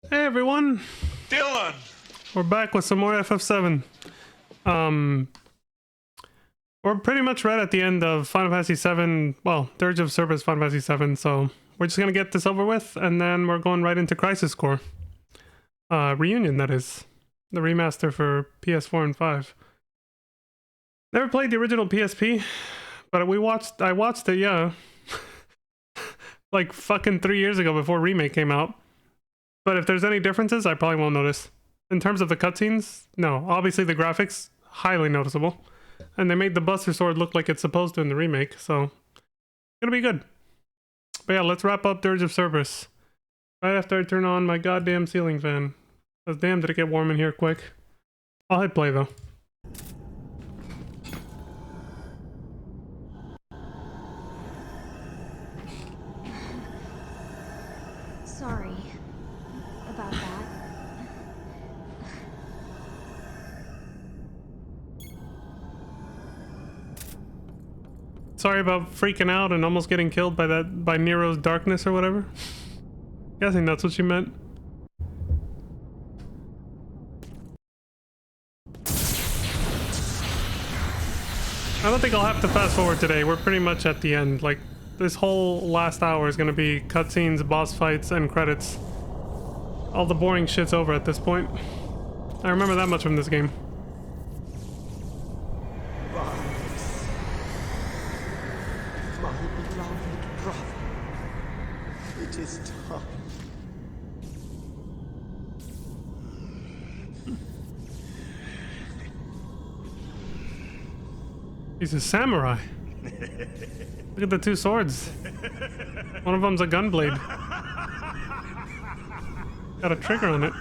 Hey everyone, Dylan! we're back with some more FF7. We're pretty much right at the end of Final Fantasy VII, well, Dirge of Cerberus Final Fantasy VII, so we're just gonna get this over with, and then we're going right into Crisis Core. Reunion, that is. The remaster for PS4 and 5. Never played the original PSP, but I watched it, yeah. Like fucking 3 years ago before Remake came out. But if there's any differences, I probably won't notice. In terms of the cutscenes, no. Obviously the graphics, highly noticeable. And they made the Buster Sword look like it's supposed to in the remake, so gonna be good. But yeah, let's wrap up Dirge of Cerberus. Right after I turn on my goddamn ceiling fan. Cause damn, did it get warm in here quick. I'll hit play though. Sorry about that. Sorry about freaking out and almost getting killed by Nero's darkness or whatever. Guessing that's what she meant. I don't think I'll have to fast forward today. We're pretty much at the end. Like, this whole last hour is gonna be cutscenes, boss fights, and credits. All the boring shit's over at this point. I remember that much from this game. My beloved brother, it is time. He's a samurai. Look at the two swords. One of them's a gunblade. Got a trigger on it.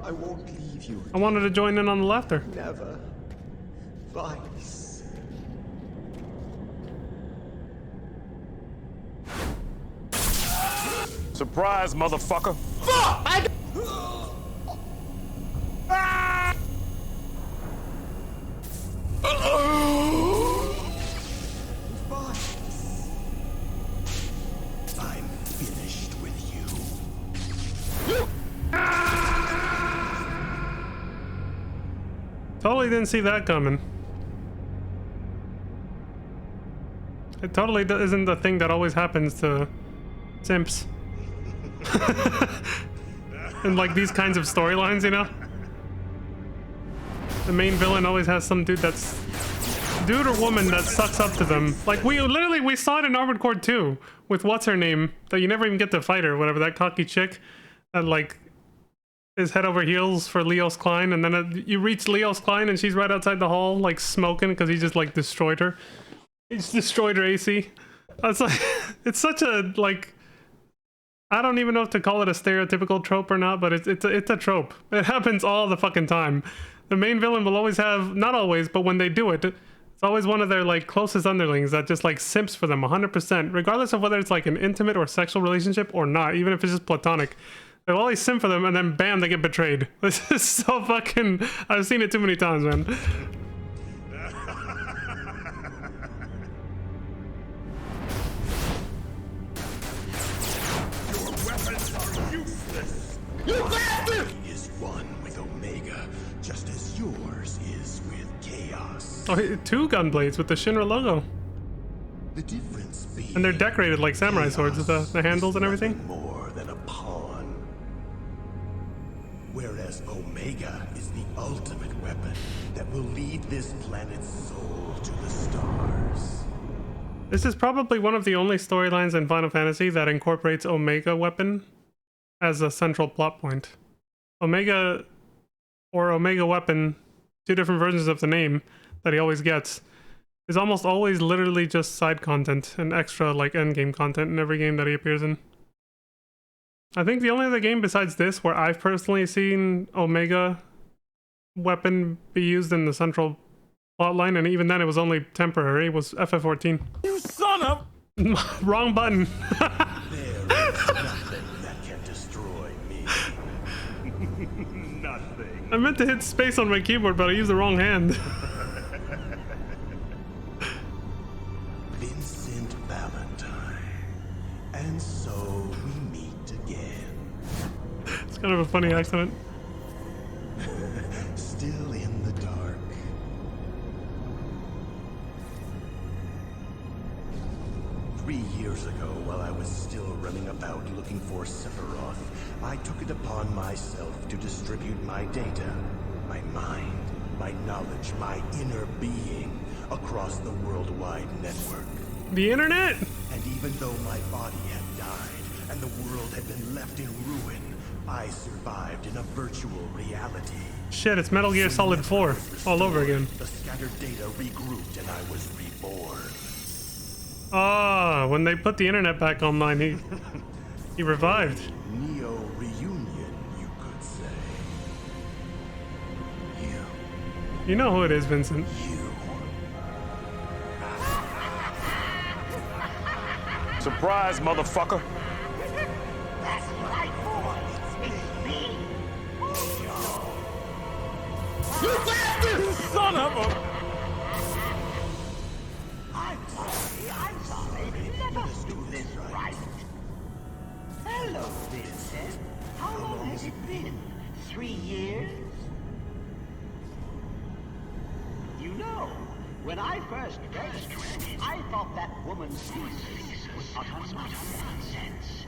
I won't leave you. I wanted to join in on the laughter. Never. Vice. Surprise, motherfucker! Vice. I'm finished with you. Totally didn't see that coming. It totally isn't the thing that always happens to simps. In like these kinds of storylines, you know? The main villain always has some dude or woman that sucks up to them. Like we saw it in Armored Core 2 with what's her name that you never even get to fight her, whatever, that cocky chick that like is head over heels for Leos Klein, and then you reach Leos Klein and she's right outside the hall like smoking because he just like destroyed her. He's destroyed her AC. It's like it's such a like, I don't even know if to call it a stereotypical trope or not, but it's a trope. It happens all the fucking time. The main villain will always have, not always, but when they do it, it's always one of their like closest underlings that just like simps for them 100%, regardless of whether it's like an intimate or sexual relationship or not, even if it's just platonic. They'll always simp for them and then bam, they get betrayed. This is so fucking, I've seen it too many times, man. Is one with Omega, just as yours is with Chaos. Oh, two gunblades with the Shinra logo. The difference being, And they're decorated like samurai swords with the handles and everything. more than a pawn. Whereas Omega is the ultimate weapon that will lead this planet's soul to the stars. This is probably one of the only storylines in Final Fantasy that incorporates Omega weapon as a central plot point. Omega or Omega weapon, two different versions of the name that he always gets, is almost always literally just side content and extra like endgame content in every game that he appears in. I think the only other game besides this where I've personally seen Omega weapon be used in the central plotline, and even then it was only temporary, was FF14. You son of... Wrong button. There is nothing that can destroy me. Nothing. I meant to hit space on my keyboard, but I used the wrong hand. Valentine. And so we meet again. It's kind of a funny accident. Still in the dark. Three years ago, while I was still running about looking for Sephiroth, I took it upon myself to distribute my data, my mind, my knowledge, my inner being across the worldwide network. The internet? And even though my body had died and the world had been left in ruin, I survived in a virtual reality. Shit, it's Metal Gear Solid 4 all over again. The scattered data regrouped and I was reborn. Ah, when they put the internet back online, he revived. Neo reunion, you could say. You know who it is, Vincent. Surprise, motherfucker. That's right, boy. It's me. You bastard! Son of a... I'm sorry. Let us do this right. Hello, Vincent. How long has it been? 3 years? You know, when I first read it, I thought that woman's thesis was utter nonsense.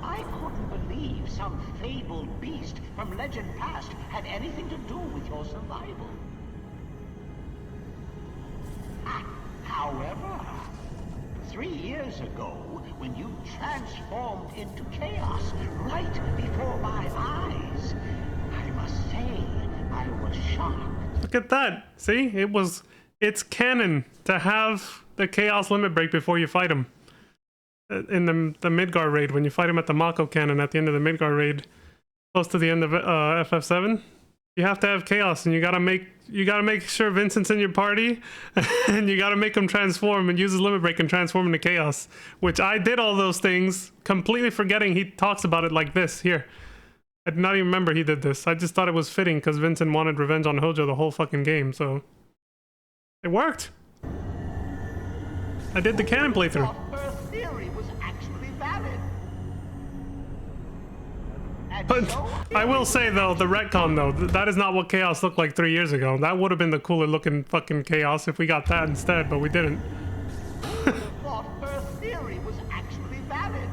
I couldn't believe some fabled beast from legend past had anything to do with your survival. However, 3 years ago, when you transformed into chaos right before my eyes, I must say I was shocked. Look at that. See? It's canon to have the Chaos Limit Break before you fight him. In the Midgar raid, when you fight him at the Mako Cannon at the end of the Midgar raid, close to the end of FF7, you have to have Chaos, and you gotta make sure Vincent's in your party, and you gotta make him transform and use his Limit Break and transform into Chaos. Which I did all those things, completely forgetting he talks about it like this here. I did not even remember he did this. I just thought it was fitting because Vincent wanted revenge on Hojo the whole fucking game, so it worked. I did the canon playthrough. Her theory was actually valid. And But so I will say though, the retcon though, that is not what Chaos looked like 3 years ago. That would have been the cooler looking fucking Chaos if we got that instead, but we didn't. thought her theory was actually valid.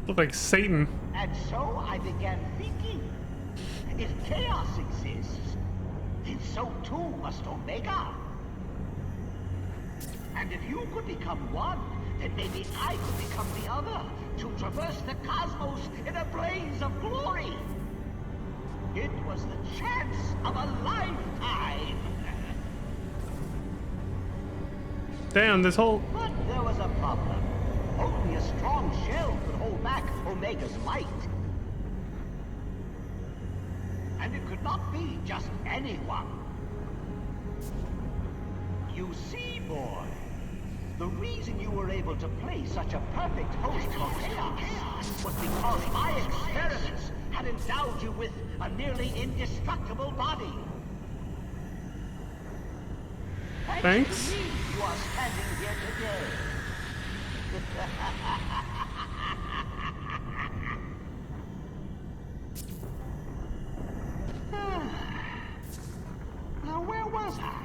Looked like Satan. And so I began thinking, if chaos exists, then so too must Omega. And if you could become one, then maybe I could become the other, to traverse the cosmos in a blaze of glory. It was the chance of a lifetime. Damn, this whole... But there was a problem. Only a strong shell could hold back Omega's might. And it could not be just anyone. You see, boy, the reason you were able to play such a perfect host for chaos was because my experiments had endowed you with a nearly indestructible body. Thanks. To me, you are standing here today. Now, where was I?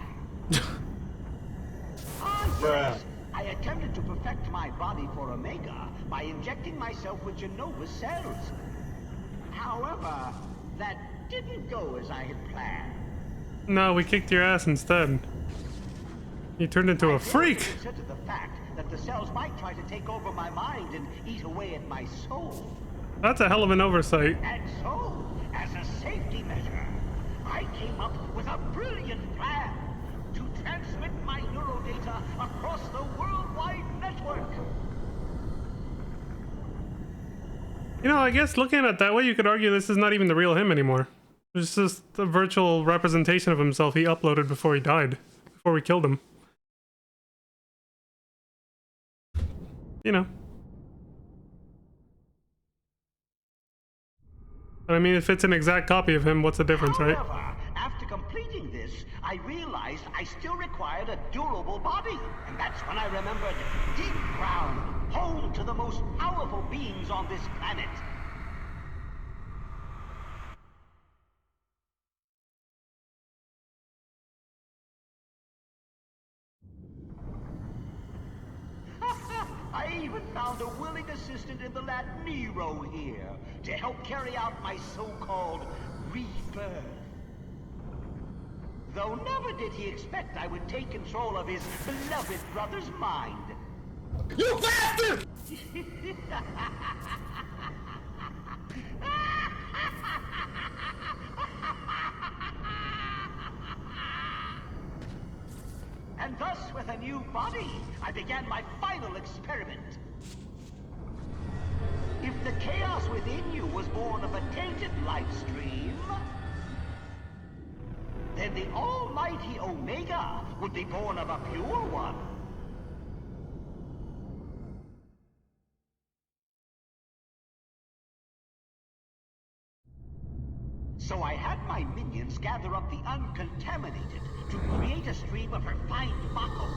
Yes. I attempted to perfect my body for Omega by injecting myself with Genova's cells. However, that didn't go as I had planned. No, we kicked your ass instead. You turned into a freak. Consider the fact that the cells might try to take over my mind and eat away at my soul. That's a hell of an oversight. And so, as a safety measure, I came up with a brilliant plan to transmit my neurodata across the worldwide network. You know, I guess looking at it that way, you could argue this is not even the real him anymore. It's just a virtual representation of himself he uploaded before he died, before we killed him. You know. But I mean, if it's an exact copy of him, what's the difference, right? However, after completing this, I realized I still required a durable body. And that's when I remembered deep ground, home to the most powerful beings on this planet. I even found a willing assistant in the lad Nero here to help carry out my so-called rebirth. Though never did he expect I would take control of his beloved brother's mind. You bastard! And thus, with a new body, I began my final experiment. If the chaos within you was born of a tainted life stream, then the almighty Omega would be born of a pure one. So I had my minions gather up the uncontaminated to create a stream of refined Mako,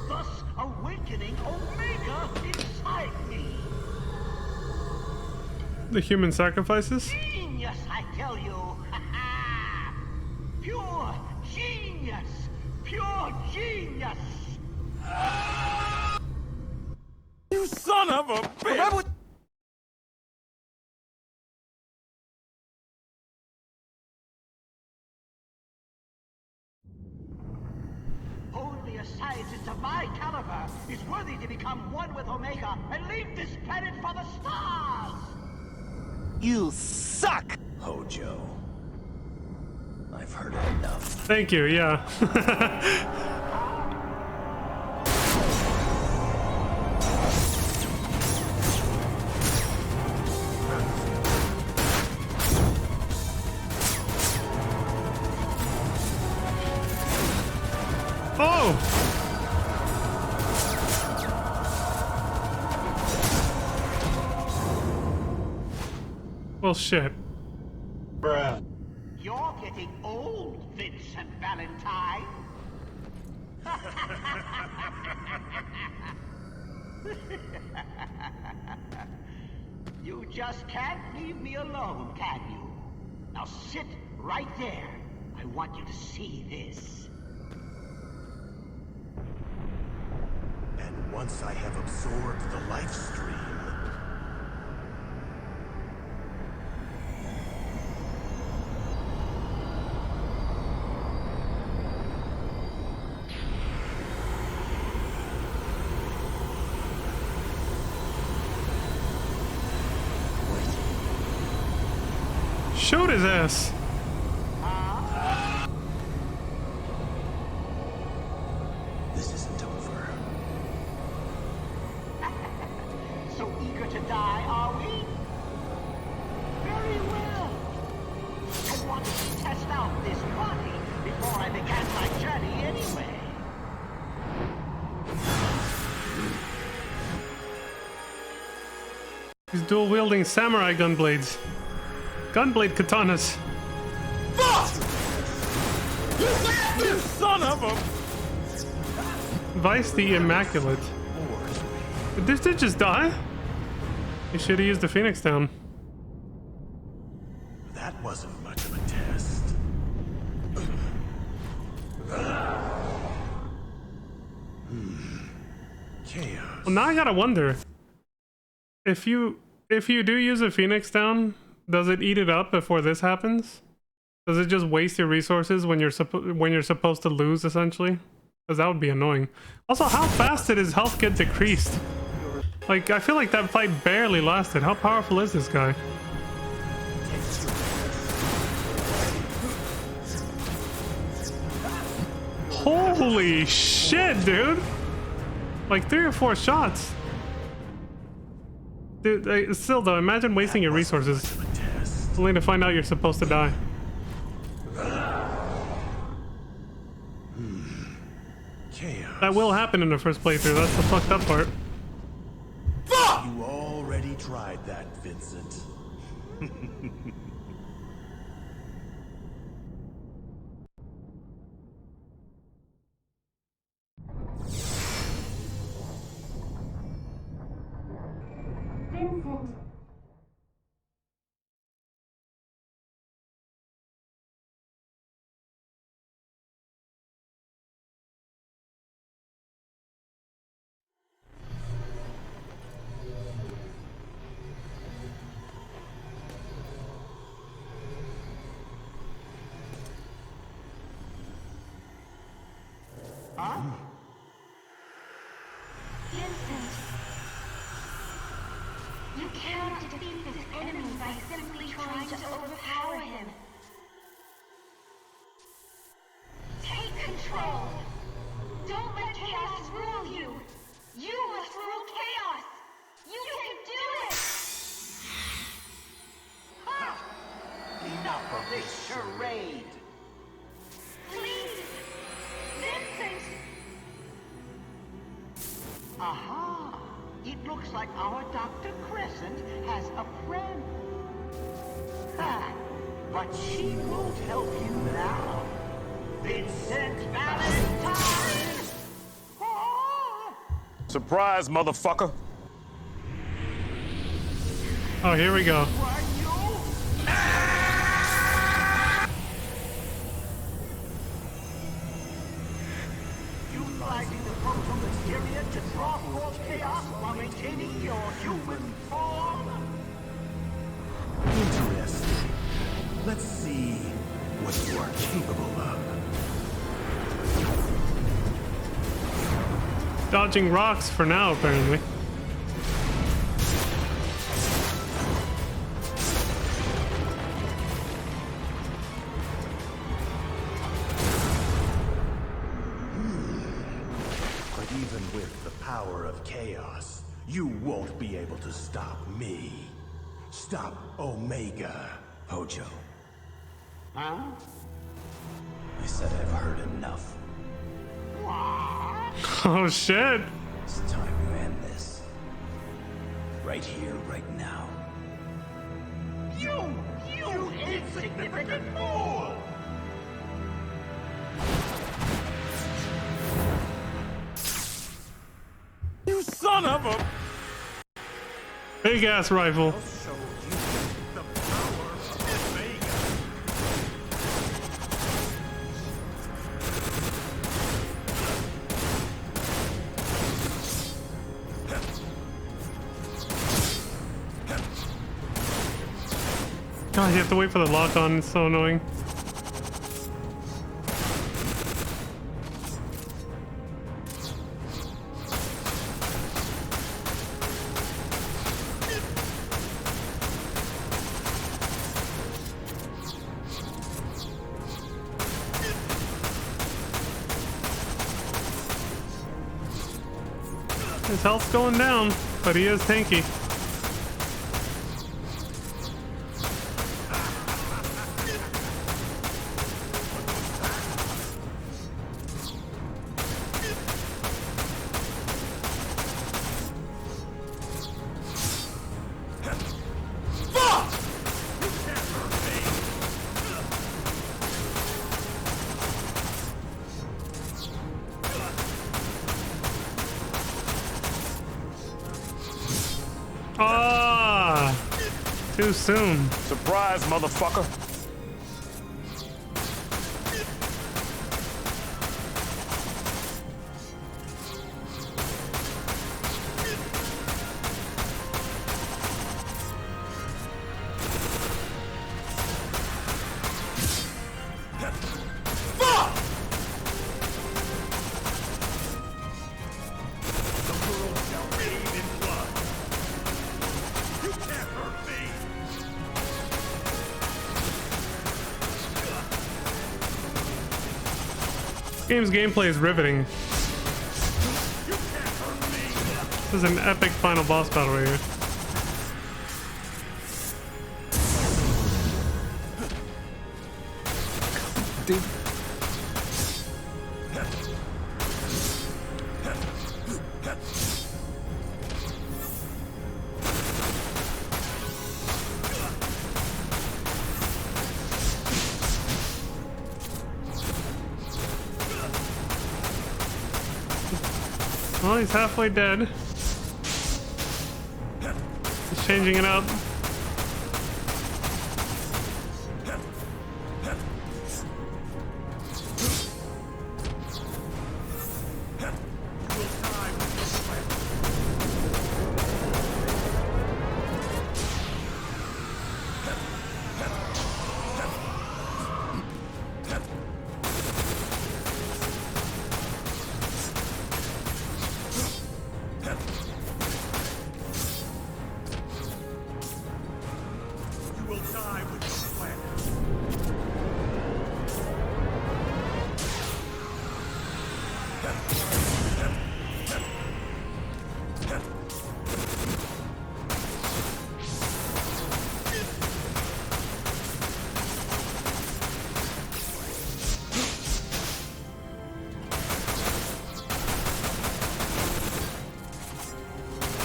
thus awakening Omega inside me. The human sacrifices? Genius, I tell you! Pure genius! Pure genius! You son of a bitch! Only a scientist of my caliber is worthy to become one with Omega and leave this planet for the stars! You suck! Hojo. I've heard enough. Thank you, yeah. Oh! Well, shit. Bruh. You're getting old, Vincent Valentine. You just can't leave me alone, can you? Now sit right there. I want you to see this. And once I have absorbed the life stream, Shoot his ass. this isn't over. So eager to die, are we? Very well. I wanted to test out this body before I began my journey anyway. He's dual wielding samurai gunblades. Gunblade katanas. You son of a... Vice the Immaculate. Did this dude just die? He should have used the Phoenix down. That wasn't much of a test. Chaos. Well, now I gotta wonder. If you do use a Phoenix down, does it eat it up before this happens? Does it just waste your resources when you're supposed to lose, essentially? Because that would be annoying. Also, how fast did his health get decreased? Like, I feel like that fight barely lasted. How powerful is this guy? Holy shit, dude! Like 3 or 4 shots. Dude, still though, imagine wasting your resources only to find out you're supposed to die. Chaos. That will happen in the first playthrough, that's the fucked up part. You already tried that, Vincent. Vincent! You cannot defeat this enemy by simply trying to overpower him. Take control! Don't let chaos rule you! You must rule chaos! You can do it! Ha! Enough of this charade! Please! Vincent! Aha! It looks like our Dr. Crescent has a friend. Ha! But she won't help you now. Vincent Valentine! Ah! Surprise, motherfucker. Oh, here we go. Why you? Utilizing the proto materia to draw forth chaos while maintaining your human form? Interesting. Let's see what you are capable of. Dodging rocks for now, apparently. But even with the power of chaos, you won't be able to stop me. Stop Omega, Hojo. Huh? I said I've heard enough. Oh shit! It's time to end this. Right here, right now. You insignificant fool! You son of a... Big ass rifle. Show you the power of Omega. God, you have to wait for the lock on. It's so annoying. His health's going down, but he is tanky. Ah, too soon. Surprise, motherfucker. The world shall bathe in blood. You can't hurt me. This game's gameplay is riveting. You can't hurt me. This is an epic final boss battle right here. Dude. Well, he's halfway dead. It's a changing it out. You will die with sweat.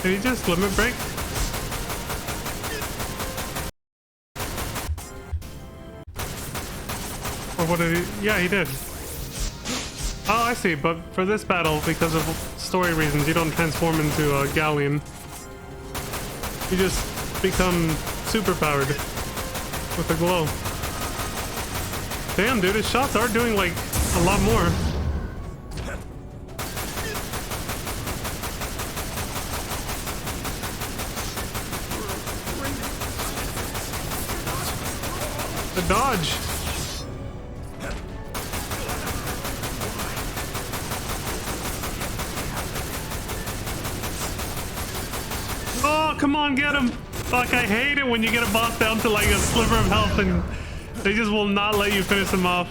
Did he just limit break? Or what did he? Yeah, he did. Oh, I see. But for this battle, because of story reasons, you don't transform into a galleon. You just become super powered with a glow. Damn, dude, his shots are doing like a lot more. The dodge. Oh, come on, get him. Fuck, I hate it when you get a boss down to like a sliver of health and they just will not let you finish him off.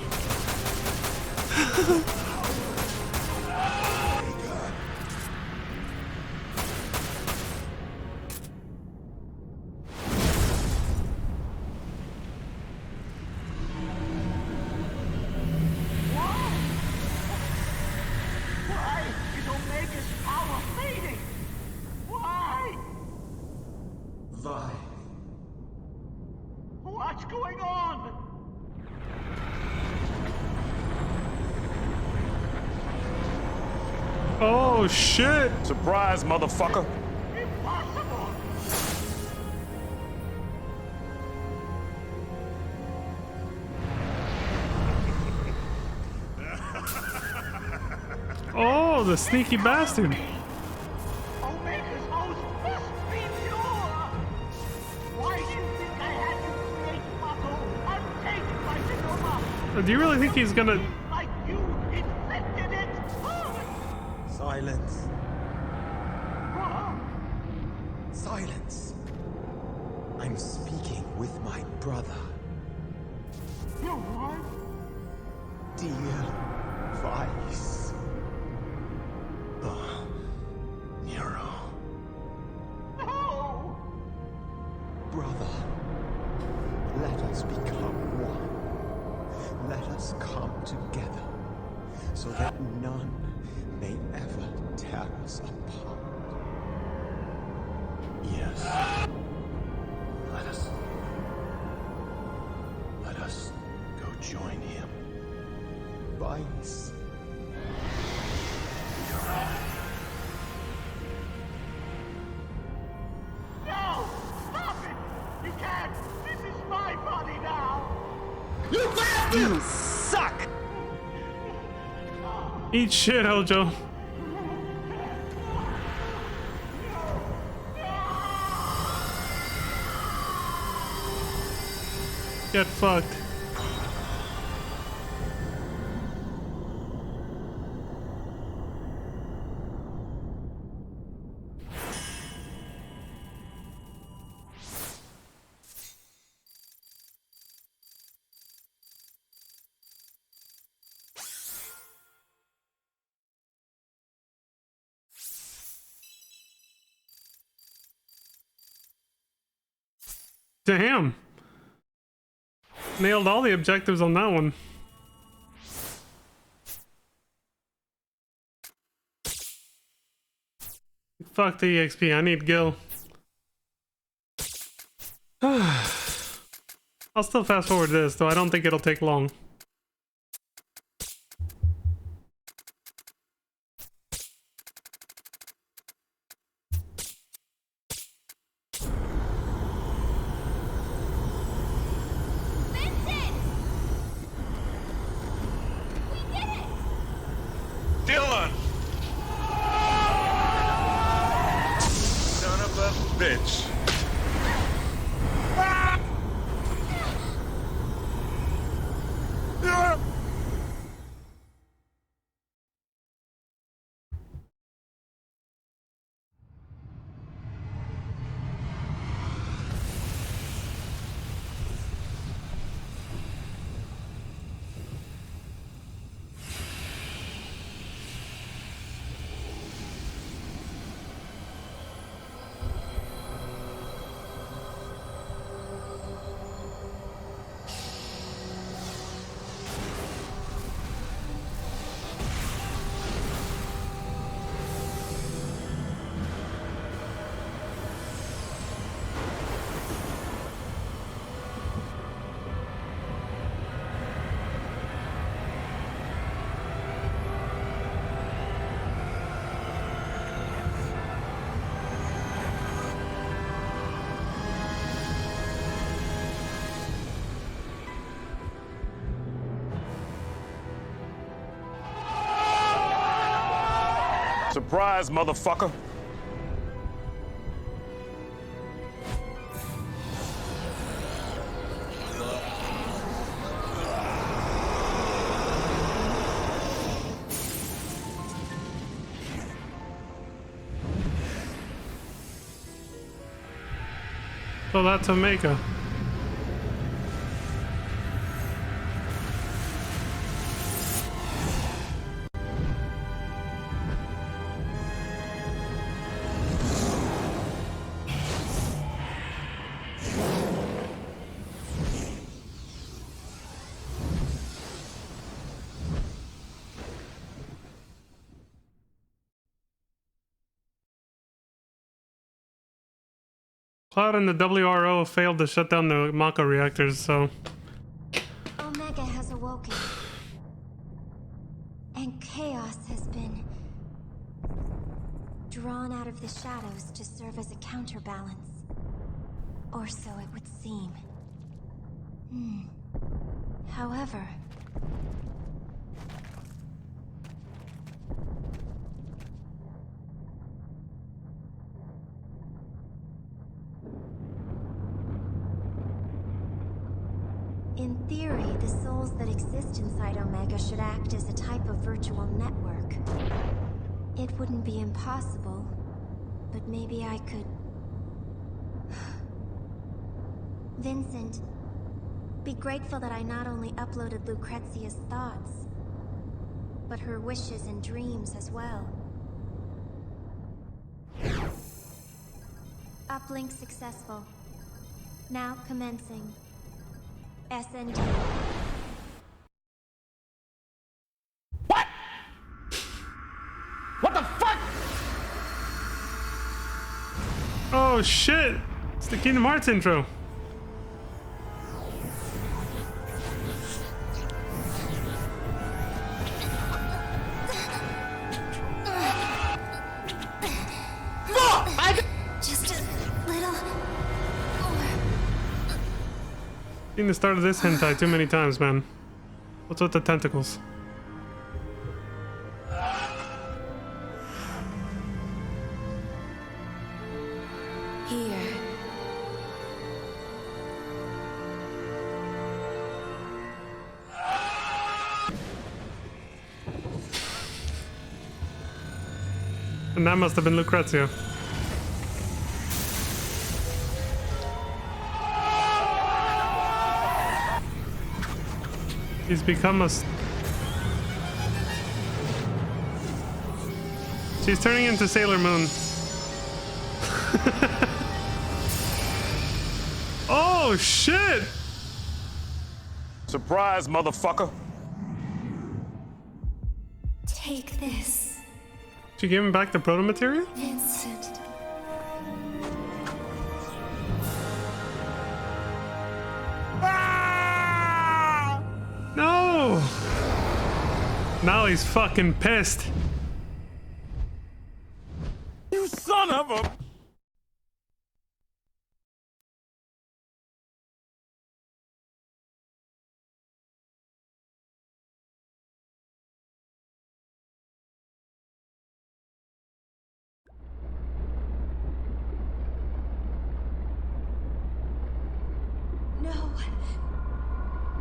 Why is Omega's power fading? Why? Vi, What's going on? Oh, shit. Surprise, motherfucker. Impossible! Oh, the sneaky bastard. Omega's host must be pure! Why do you think I had you create Mako untainted by Sonoma? Do you really think he's gonna... Like you infected it! silence. Huh? Silence. I'm speaking with my brother, You what? dear Vice. Oh, Nero. No! Brother, let us become one. Let us come together so that none may ever tear us apart. Yes. Let us go join him. Vice. No! Stop it! You can't! This is my body now! You suck! Eat shit, Hojo. Get fucked. Damn. Nailed all the objectives on that one. Fuck the EXP, I need Gil. I'll still fast forward this, though I don't think it'll take long. bitch! Ah! Ah! Surprise, motherfucker! So that's Omega. Cloud and the WRO failed to shut down the Mako reactors, so... Omega has awoken. And chaos has been drawn out of the shadows to serve as a counterbalance. Or so it would seem. However... in theory, the souls that exist inside Omega should act as a type of virtual network. It wouldn't be impossible, but maybe I could... Vincent, be grateful that I not only uploaded Lucrezia's thoughts, but her wishes and dreams as well. Uplink successful. Now commencing. SND. What? What the fuck? Oh shit! It's the Kingdom Hearts intro. Just a little more. Seen the start of this hentai too many times, man. What's with the tentacles? Here. And that must have been Lucrezia. He's become a... She's turning into Sailor Moon. Oh, shit! Surprise, motherfucker! Take this, She gave him back the proto-materia? Vincent. No! Now he's fucking pissed. You son of a...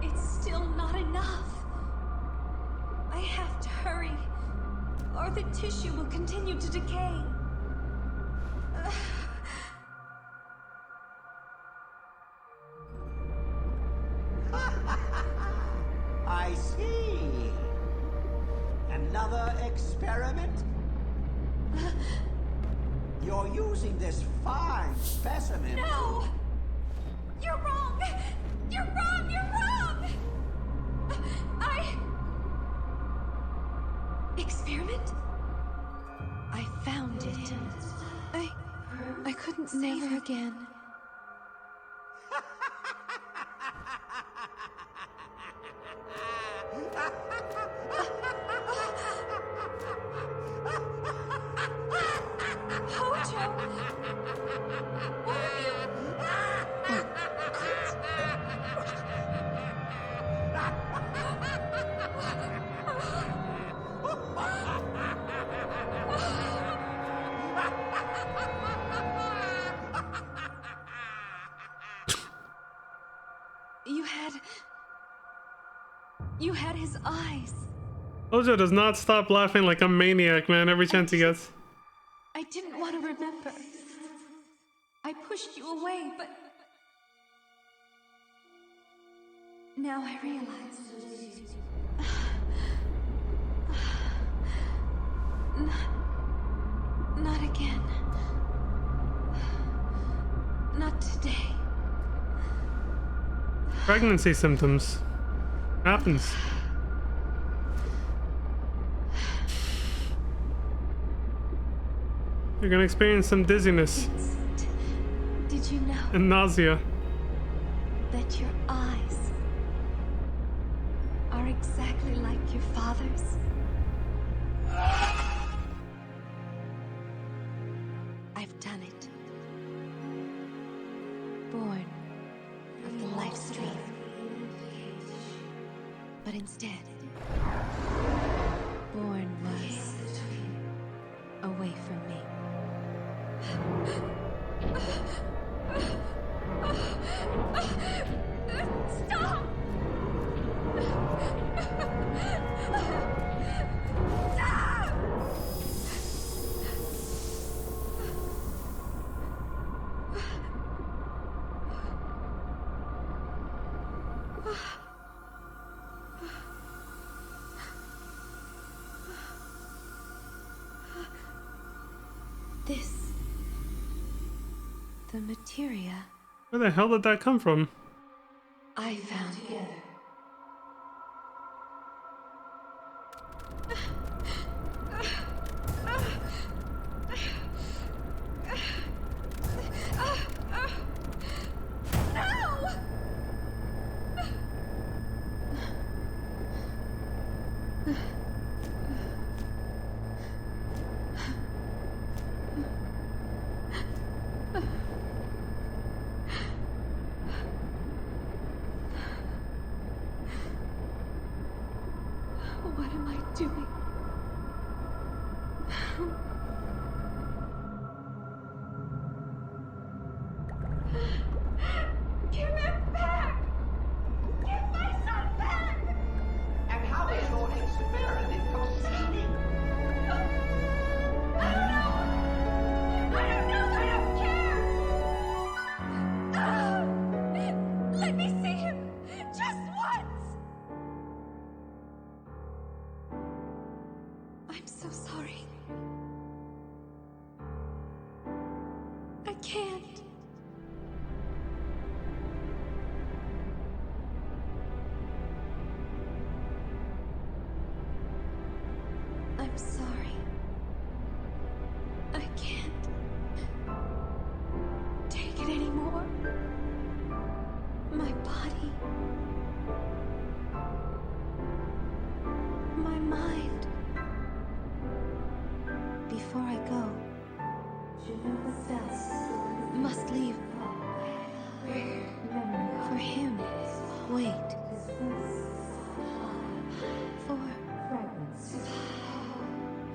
It's still not enough. I have to hurry, or the tissue will continue to decay. I see. Another experiment? You're using this fine specimen. No! You're wrong! You're wrong! You're wrong! Experiment? I found it. I couldn't never again. Hojo! What are you? You had his eyes. Ojo does not stop laughing like a maniac, man, every chance he gets. I didn't want to remember. I pushed you away, but now I realize. Not again. Not today. Pregnancy symptoms. Happens. You're gonna experience some dizziness Did you know and nausea. that your eyes are exactly like your father's? I've done it. Born of the life stream. But instead, born was away from me. Stop! Stop! This... the materia Where the hell did that come from? I found together. What am I doing? Give him back! Give my son back! And how is your experiment proceeding? I don't know! I don't care! Let me see him! Just once! I'm so sorry. I can't. I'm sorry. I can't take it anymore. My body. My mind. Before I go, must leave. For him. Wait. For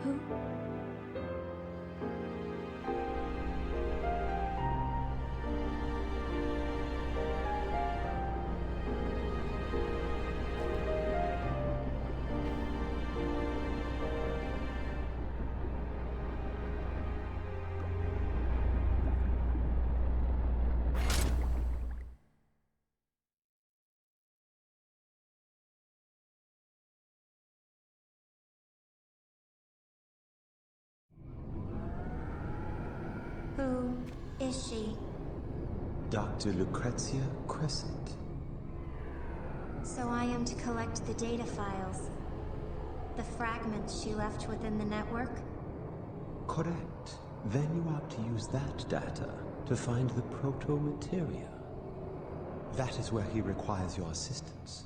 who? Who is she? Dr. Lucrezia Crescent. So I am to collect the data files. The fragments she left within the network? Correct. Then you are to use that data to find the proto-materia. That is where he requires your assistance.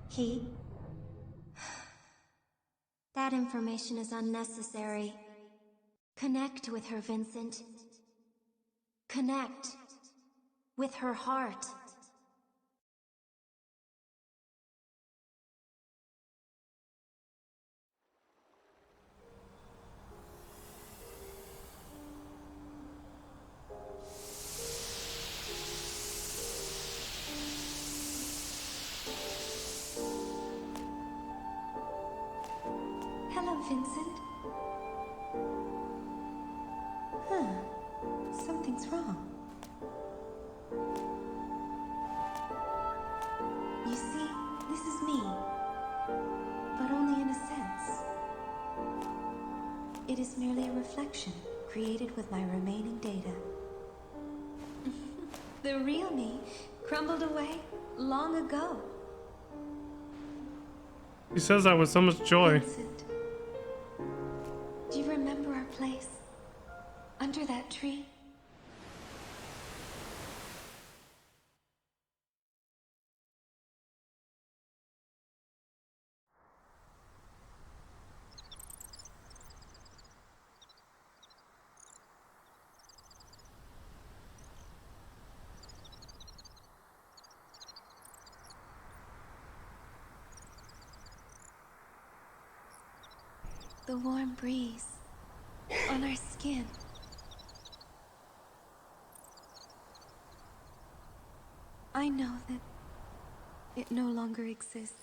He? That information is unnecessary. Connect with her, Vincent. Connect with her heart. Hello, Vincent. Something's wrong. You see, this is me. But only in a sense. It is merely a reflection, created with my remaining data. The real me crumbled away long ago. He says that with so much joy. Vincent, do you remember our place? Under that tree? The warm breeze on our skin. I know that it no longer exists.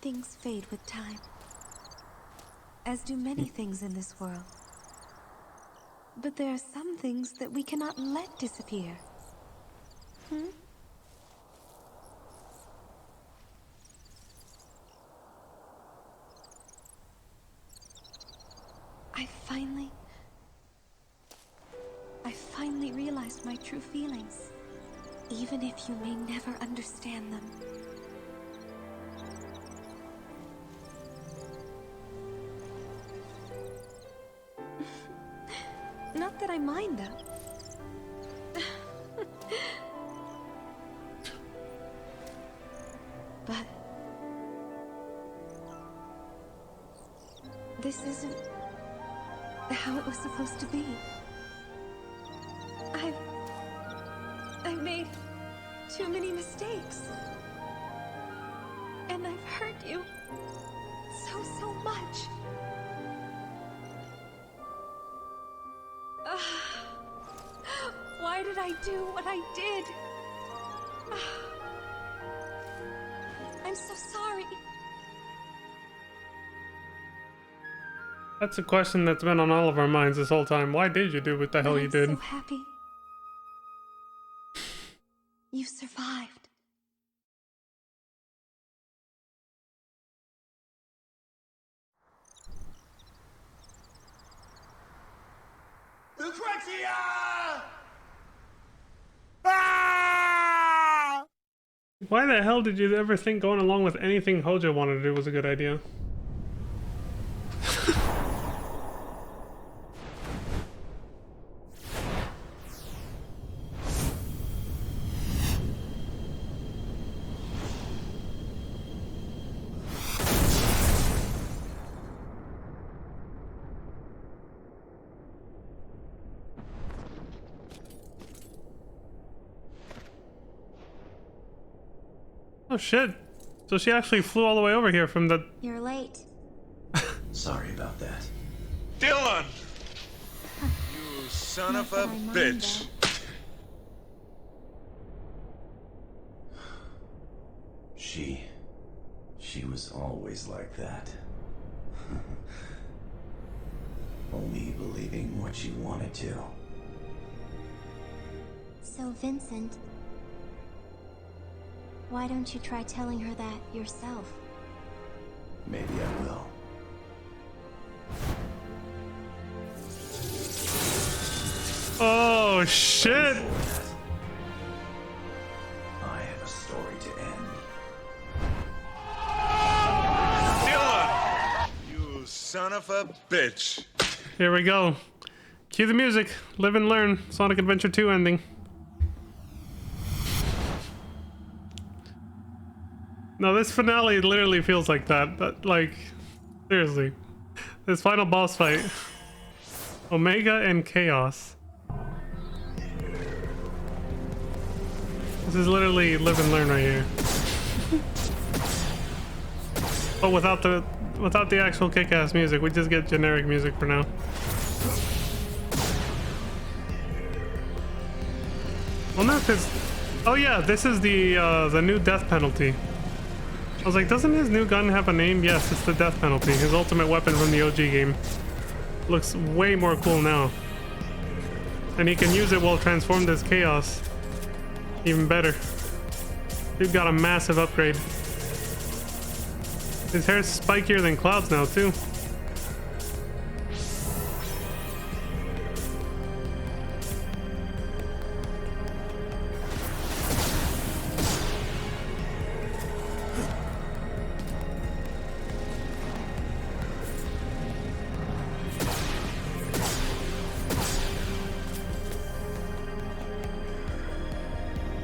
Things fade with time, as do many things in this world. But there are some things that we cannot let disappear. I finally realized my true feelings, even if you may never understand them. Not that I mind them. But this isn't how it was supposed to be. I've made too many mistakes. And I've hurt you so much. Why did I do what I did? I'm so sorry. That's a question that's been on all of our minds this whole time. Why did you do what the hell you did? I'm so happy. You survived. Lucrezia! Why the hell did you ever think going along with anything Hojo wanted to do was a good idea? Oh shit. So she actually flew all the way over here from the... You're late. Sorry about that. Dylan! You son Not of a that I mind bitch. She was always like that. Only believing what she wanted to. So, Vincent, why don't you try telling her that yourself? Maybe I will. Oh shit! I have a story to end. Dylan! You son of a bitch. Here we go. Cue the music. Live and learn. Sonic Adventure 2 ending. No, this finale literally feels like that. But, like, seriously. This final boss fight. Omega and Chaos. This is literally live and learn right here. But without the actual kick-ass music, we just get generic music for now. Well, no, because... Oh yeah, this is the new death penalty. I was like, doesn't his new gun have a name? Yes, it's the death penalty. His ultimate weapon from the OG game. Looks way more cool now. And he can use it while transformed as Chaos. Even better. Dude got a massive upgrade. His hair's spikier than Cloud's now, too.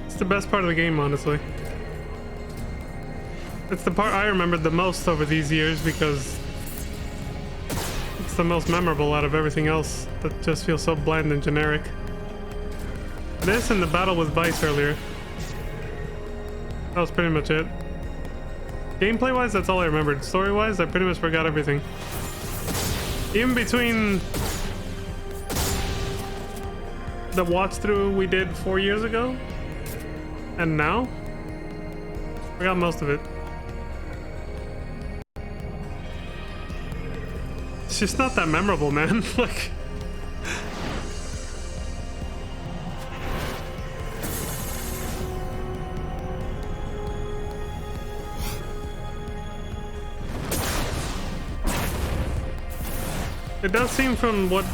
It's the best part of the game, honestly. It's the part I remembered the most over these years because it's the most memorable out of everything else that just feels so bland and generic. This and the battle with Vice earlier. That was pretty much it. Gameplay-wise, that's all I remembered. Story-wise, I pretty much forgot everything. Even between the watch-through we did 4 years ago and now, I got most of it. It's just not that memorable, man. Like, it does seem from what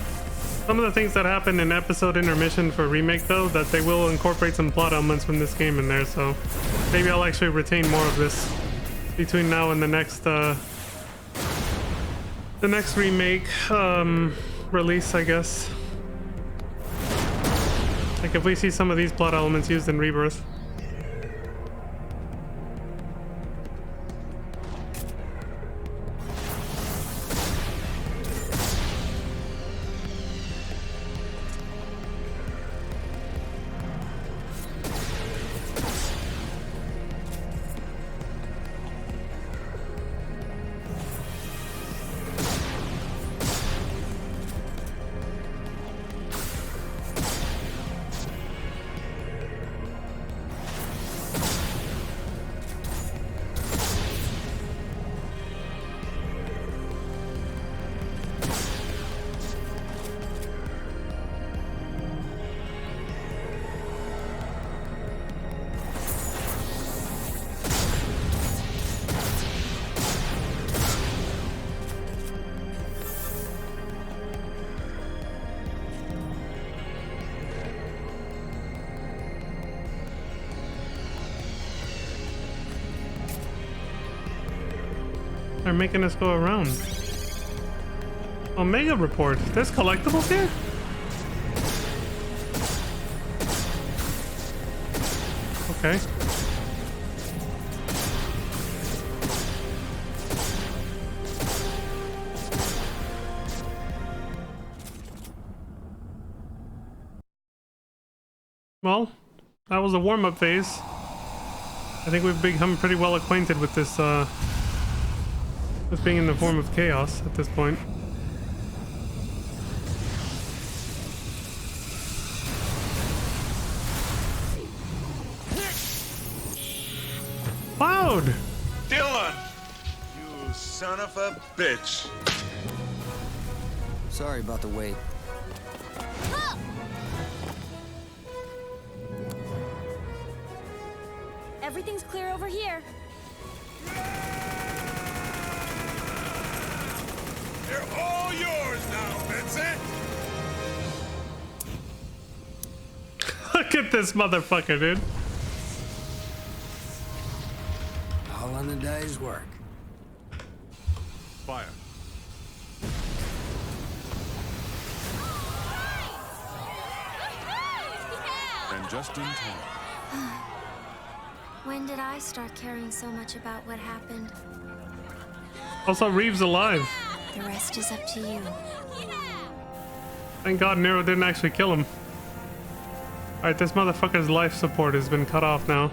some of the things that happen in episode intermission for remake, though, that they will incorporate some plot elements from this game in there, so maybe I'll actually retain more of this between now and the next remake release, I guess. Like if we see some of these plot elements used in Rebirth. They're making us go around. Omega report. There's collectibles here? Okay. Well, that was a warm-up phase. I think we've become pretty well acquainted with this, with being in the form of Chaos at this point. Cloud! Dylan! You son of a bitch. Sorry about the wait. Everything's clear over here. Look at this motherfucker, dude. All on a day's work. Fire. And just in time. When did I start caring so much about what happened? Also, Reeves alive. The rest is up to you. Thank God Nero didn't actually kill him. Alright, this motherfucker's life support has been cut off now.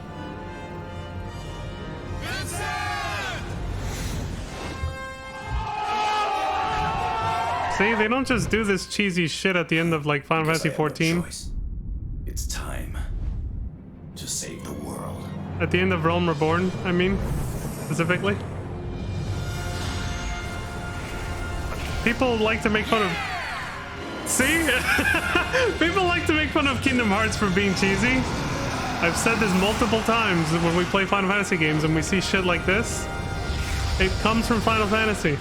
See, they don't just do this cheesy shit at the end of like Final Fantasy XIV. It's time to save the world. At the end of Realm Reborn, I mean, specifically. People like to make fun of... See? People like to make fun of Kingdom Hearts for being cheesy. I've said this multiple times when we play Final Fantasy games and we see shit like this. It comes from Final Fantasy.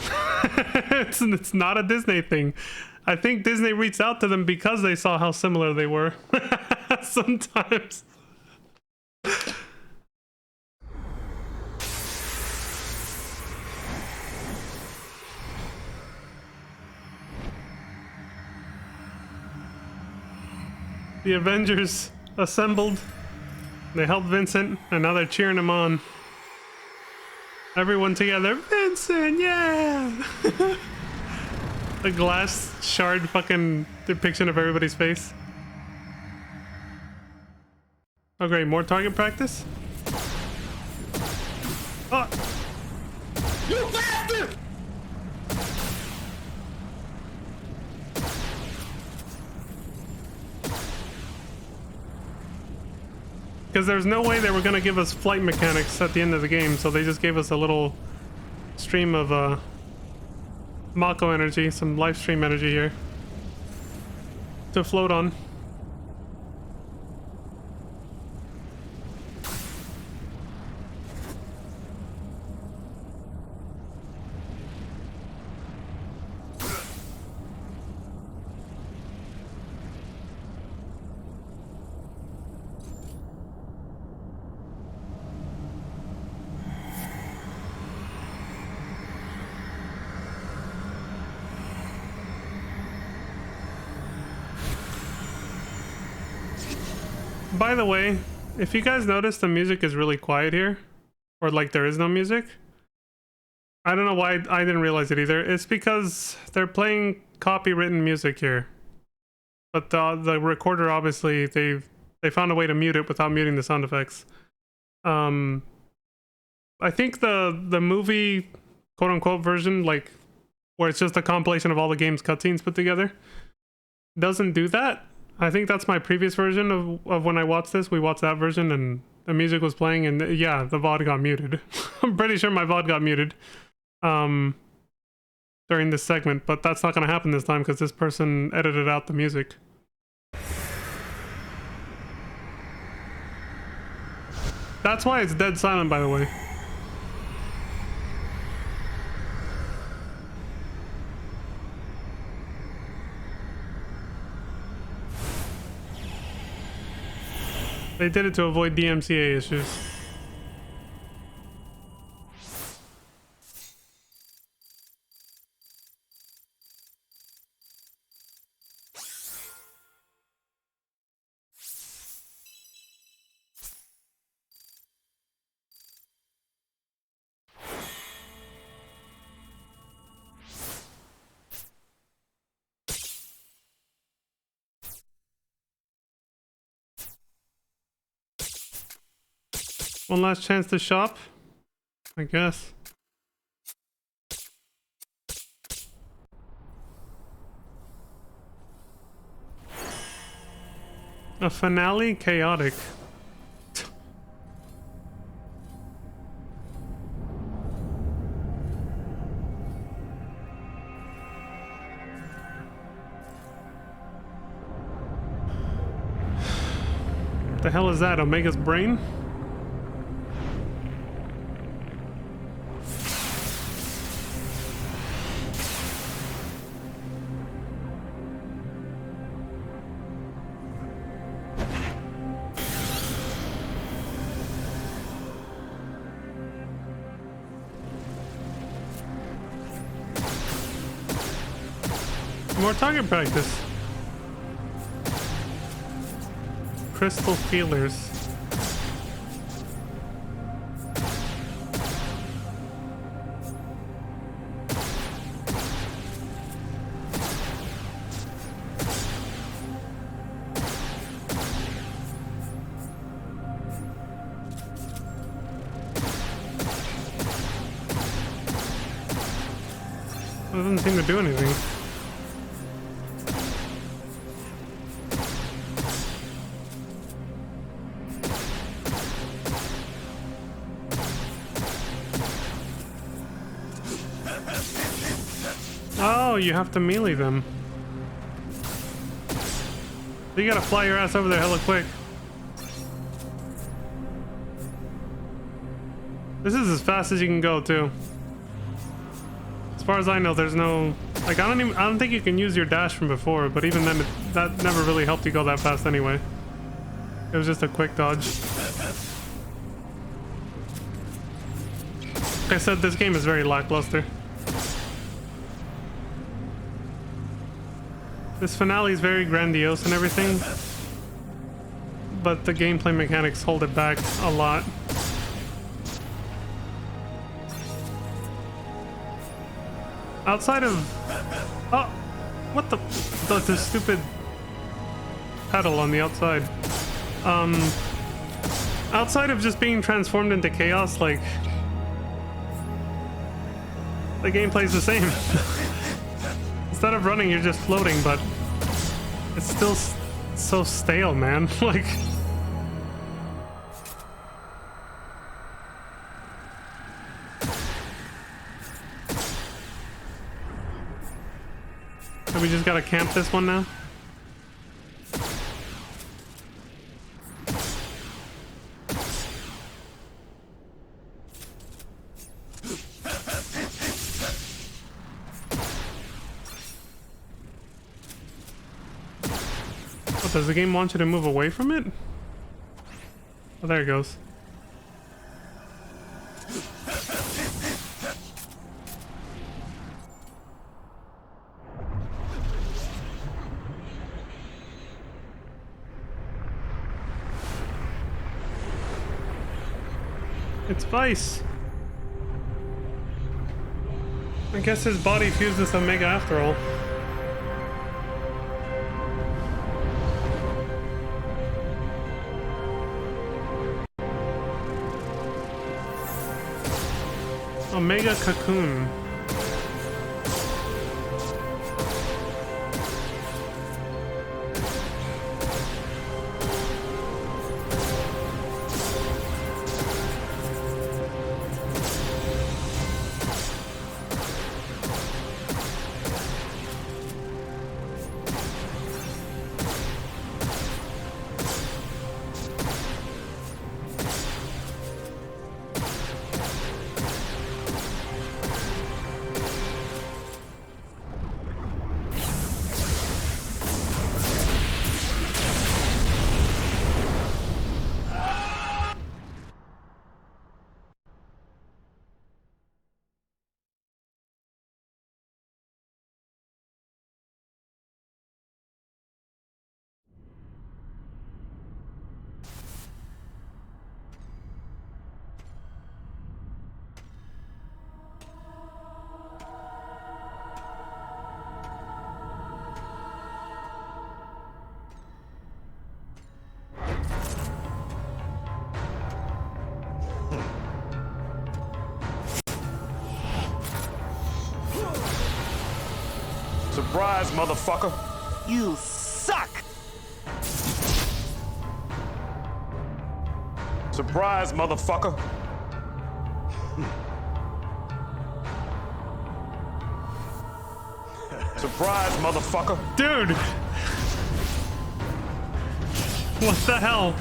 It's not a Disney thing. I think Disney reached out to them because they saw how similar they were. Sometimes. The Avengers assembled. They helped Vincent, and now they're cheering him on. Everyone together. Vincent, yeah! The glass shard fucking depiction of everybody's face. Oh great, more target practice? Oh! You bastard! Because there's no way they were gonna give us flight mechanics at the end of the game, so they just gave us a little stream of Mako energy, some live stream energy here to float on. By the way, if you guys notice, the music is really quiet here, or like there is no music. I don't know why I didn't realize it either. It's because they're playing copywritten music here, but the recorder obviously they found a way to mute it without muting the sound effects. I think the movie quote unquote version, like where it's just a compilation of all the game's cutscenes put together, doesn't do that. I think that's my previous version of when I watched this. We watched that version and the music was playing and yeah, the VOD got muted. I'm pretty sure my VOD got muted during this segment, but that's not going to happen this time because this person edited out the music. That's why it's dead silent, by the way. They did it to avoid DMCA issues. One last chance to shop, I guess. A finale chaotic. The hell is that? Omega's brain? More target practice. Crystal feelers. It doesn't seem to do anything. Oh, you have to melee them. So you gotta fly your ass over there hella quick. This is as fast as you can go too. As far as I know, there's no like I don't think you can use your dash from before, but even then that never really helped you go that fast anyway. It was just a quick dodge. Like I said, this game is very lackluster. This finale is very grandiose and everything, but the gameplay mechanics hold it back a lot. Outside of... Oh! What the stupid pedal on the outside. Outside of just being transformed into chaos, like... the gameplay's the same. Instead of running, you're just floating, but... it's still so stale, man. Like... so we just gotta camp this one now? What, does the game want you to move away from it? Oh, there it goes. It's Vice. I guess his body fused with Omega after all. Omega Cocoon. Surprise, motherfucker! You suck! Surprise, motherfucker! Surprise, motherfucker! Dude! What the hell?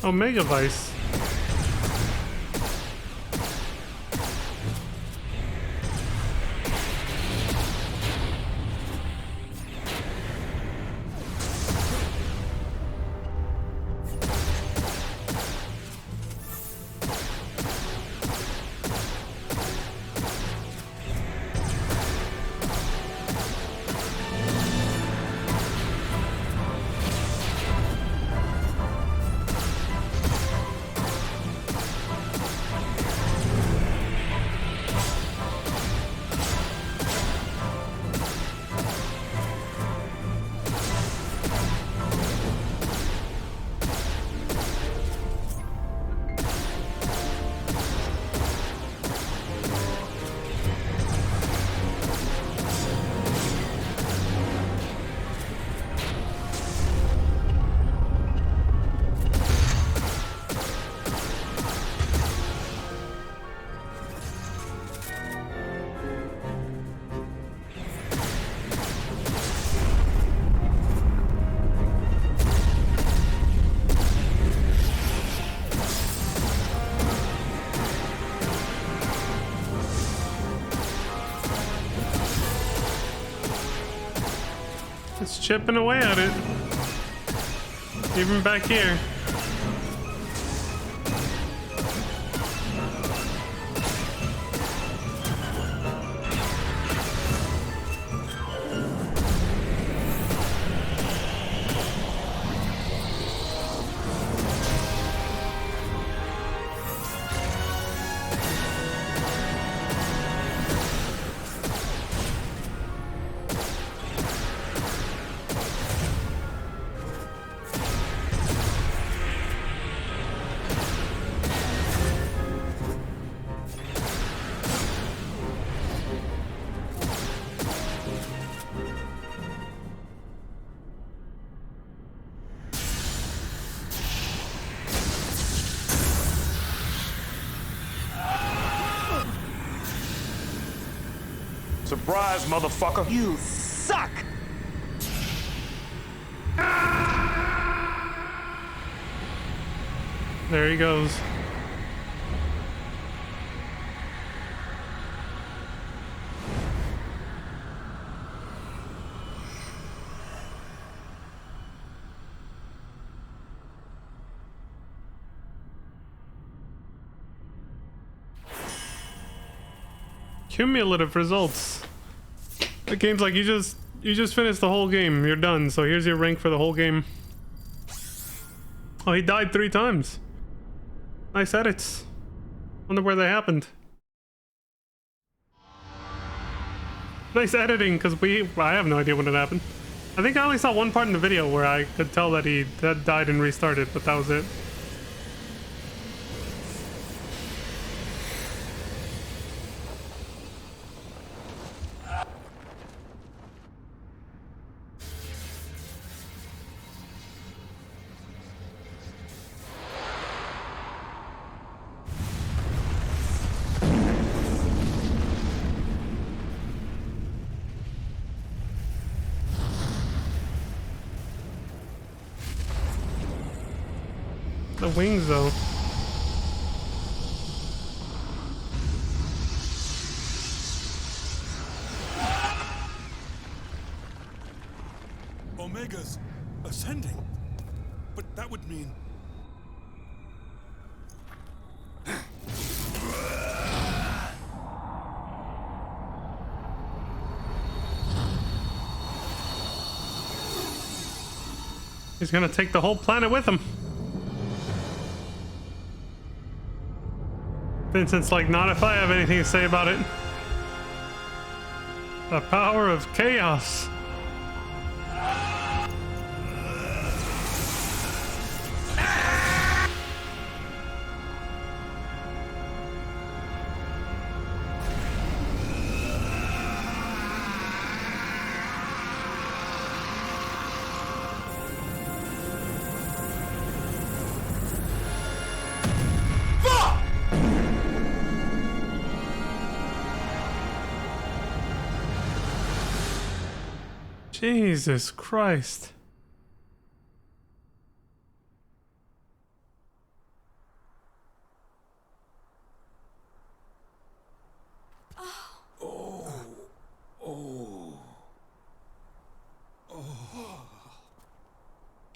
Omega Vice. It's chipping away at it. Even back here. Surprise, motherfucker. You suck! There he goes. Cumulative results. The game's like you just finished the whole game. You're done. So here's your rank for the whole game. Oh, he died 3 times. Nice edits. Wonder where they happened. Nice editing, because I have no idea when it happened. I think I only saw one part in the video where I could tell that he died and restarted, but that was it. The wings, though. Omega's ascending. But that would mean... He's gonna take the whole planet with him. Vincent's like, not if I have anything to say about it. The power of chaos. Jesus Christ.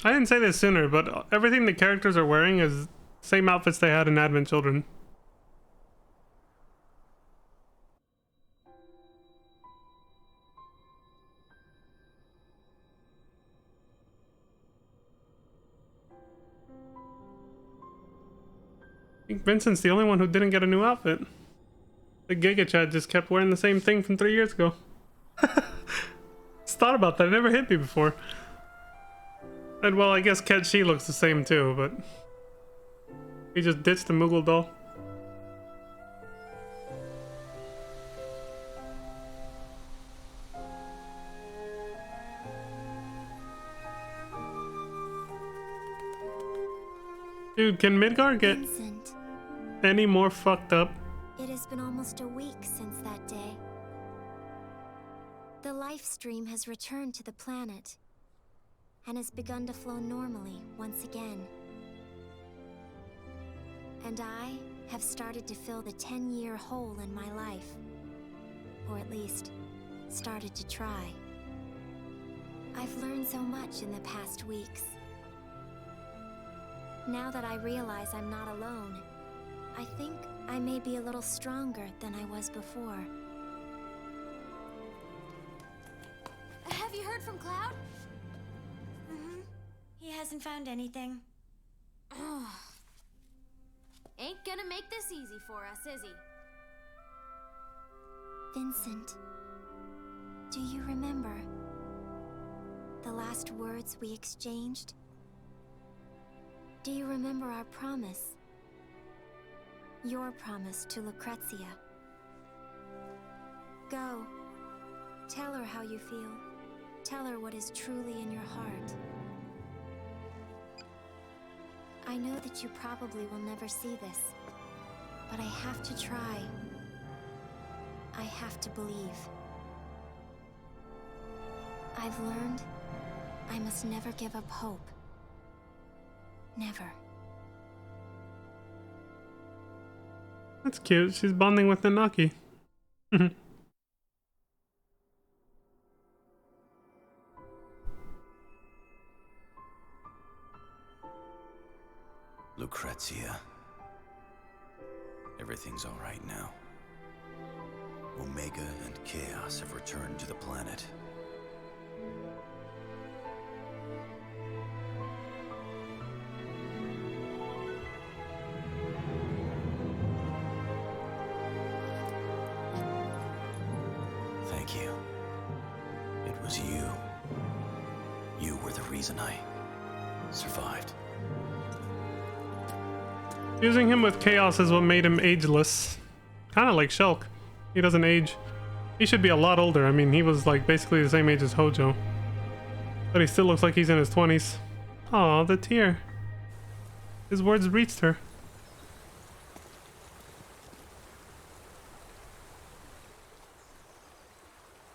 I didn't say this sooner, but everything the characters are wearing is same outfits they had in Advent Children. I think Vincent's the only one who didn't get a new outfit. The Giga Chad just kept wearing the same thing from 3 years ago. Just thought about that. It never hit me before. And well, I guess Cat She looks the same too, but he just ditched the Moogle doll. Dude, can Midgar get Vincent, any more fucked up? it has been almost a week since that day. The life stream has returned to the planet and has begun to flow normally once again. And I have started to fill the 10-year hole in my life. Or at least, started to try. I've learned so much in the past weeks. Now that I realize I'm not alone, I think I may be a little stronger than I was before. Have you heard from Cloud? Mm-hmm. He hasn't found anything. Ain't gonna make this easy for us, is he? Vincent, do you remember the last words we exchanged? Do you remember our promise? Your promise to Lucrezia. Go. Tell her how you feel. Tell her what is truly in your heart. I know that you probably will never see this, but I have to try. I have to believe. I've learned I must never give up hope. Never. That's cute. She's bonding with Nanaki. Lucrezia. Everything's all right now. Omega and Chaos have returned to the planet. Thank you. It was you. You were the reason I survived. Using him with Chaos is what made him ageless. Kind of like Shulk. He doesn't age. He should be a lot older. I mean, he was like basically the same age as Hojo. But he still looks like he's in his 20s. Aw, the tear. His words reached her.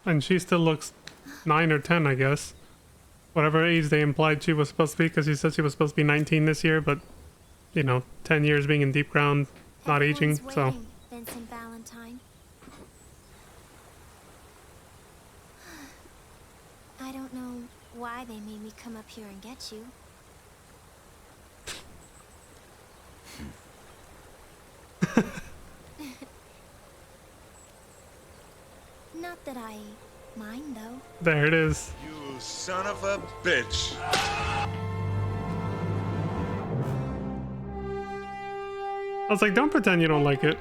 And she still looks 9 or 10, I guess. Whatever age they implied she was supposed to be, because she said she was supposed to be 19 this year, but, you know, 10 years being in deep ground, not aging, so. Waiting, Vincent Valentine. I don't know why they made me come up here and get you. Not that I mind, though. There it is. You son of a bitch. I was like, don't pretend you don't like it.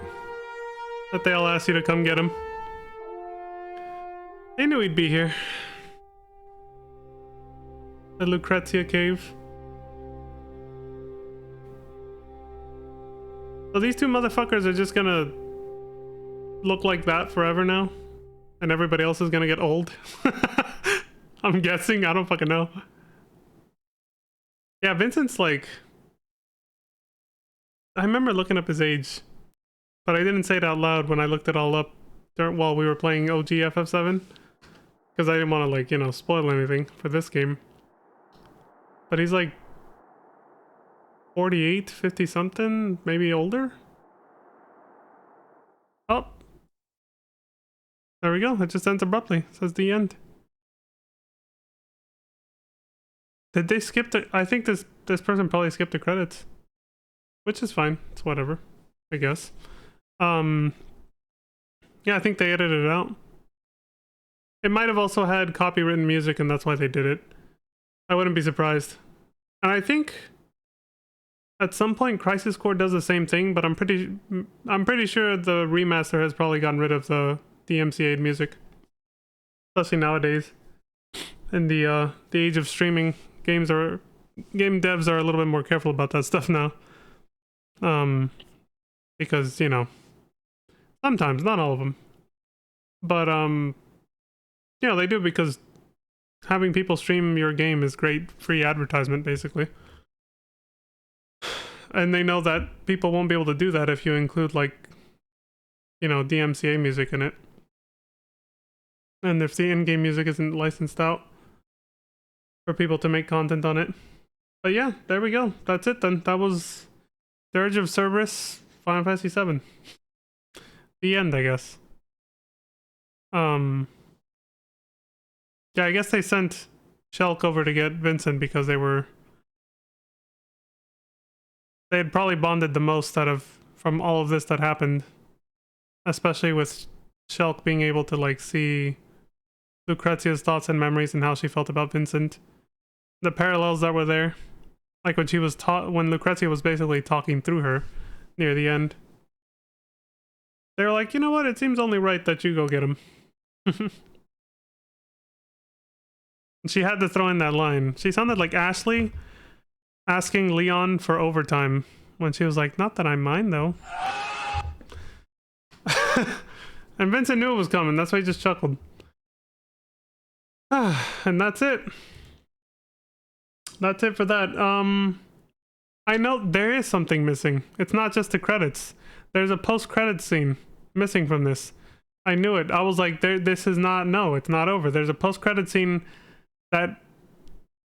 That they all asked you to come get him. They knew he'd be here. The Lucrezia cave. So these two motherfuckers are just gonna look like that forever now? And everybody else is gonna get old? I'm guessing, I don't fucking know. Yeah, Vincent's like... I remember looking up his age, but I didn't say it out loud when I looked it all up while we were playing OG FF7. Because I didn't want to, like, you know, spoil anything for this game. But he's like 48, 50 something, maybe older? Oh. There we go. It just ends abruptly. It says the end. Did they skip the? I think this person probably skipped the credits, which is fine. It's whatever, I guess. Yeah, I think they edited it out. It might have also had copywritten music, and that's why they did it. I wouldn't be surprised. And I think at some point Crisis Core does the same thing, but I'm pretty sure the remaster has probably gotten rid of the DMCA'd music, especially nowadays. In the age of streaming, game devs are a little bit more careful about that stuff now. Because, you know, sometimes, not all of them. But you know, they do, because having people stream your game is great free advertisement, basically. And they know that people won't be able to do that if you include, like, you know, DMCA music in it. And if the in-game music isn't licensed out for people to make content on it. But yeah, there we go. That's it then. That was Dirge of Cerberus, Final Fantasy VII. The end, I guess. Yeah, I guess they sent Shulk over to get Vincent because they had probably bonded the most from all of this that happened, especially with Shulk being able to, like, see Lucrezia's thoughts and memories and how she felt about Vincent. The parallels that were there, like when Lucrezia was basically talking through her near the end. They were like, you know what? It seems only right that you go get him. She had to throw in that line. She sounded like Ashley asking Leon for overtime when she was like, not that I mind though. And Vincent knew it was coming. That's why he just chuckled. And that's it. That's it for that. I know there is something missing. It's not just the credits. There's a post-credits scene missing from this. I knew it. I was like, this is not, no, it's not over. There's a post-credit scene that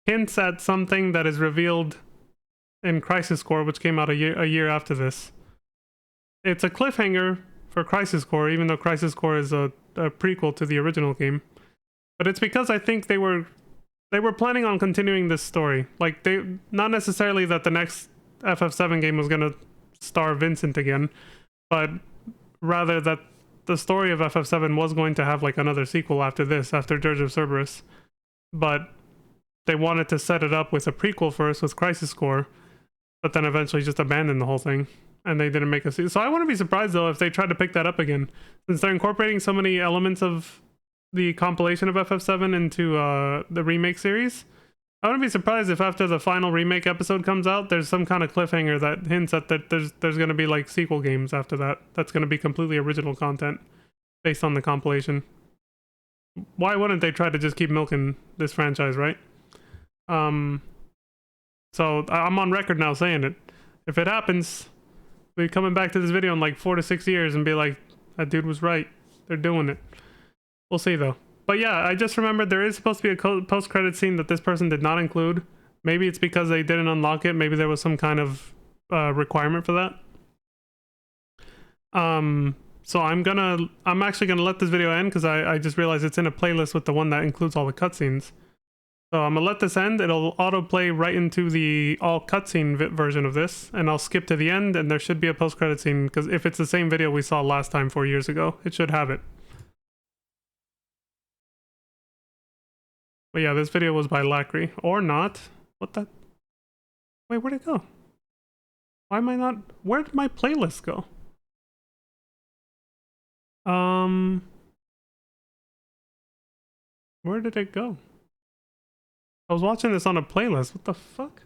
hints at something that is revealed in Crisis Core, which came out a year after this. It's a cliffhanger for Crisis Core, even though Crisis Core is a prequel to the original game. But it's because I think they were planning on continuing this story. Like, not necessarily that the next FF7 game was going to star Vincent again, but rather that the story of FF7 was going to have, like, another sequel after this, after Dirge of Cerberus. But they wanted to set it up with a prequel first with Crisis Core, but then eventually just abandoned the whole thing, and they didn't make a sequel. So I wouldn't be surprised, though, if they tried to pick that up again, since they're incorporating so many elements of the compilation of FF7 into the remake series. I wouldn't be surprised if after the final remake episode comes out, there's some kind of cliffhanger that hints at that there's going to be, like, sequel games after that. That's going to be completely original content based on the compilation. Why wouldn't they try to just keep milking this franchise, right? So I'm on record now saying it. If it happens, we're coming back to this video in like 4 to 6 years and be like, that dude was right. They're doing it. We'll see though. But yeah, I just remembered there is supposed to be a post-credit scene that this person did not include. Maybe it's because they didn't unlock it. Maybe there was some kind of requirement for that. So I'm actually gonna let this video end because I just realized it's in a playlist with the one that includes all the cutscenes. So I'm gonna let this end. It'll autoplay right into the all cutscene version of this, and I'll skip to the end, and there should be a post-credit scene, because if it's the same video we saw last time 4 years ago, it should have it. But yeah, this video was by Lacry. Or not. What the? Wait, where'd it go? Why am I not? Where did my playlist go? Where did it go? I was watching this on a playlist. What the fuck?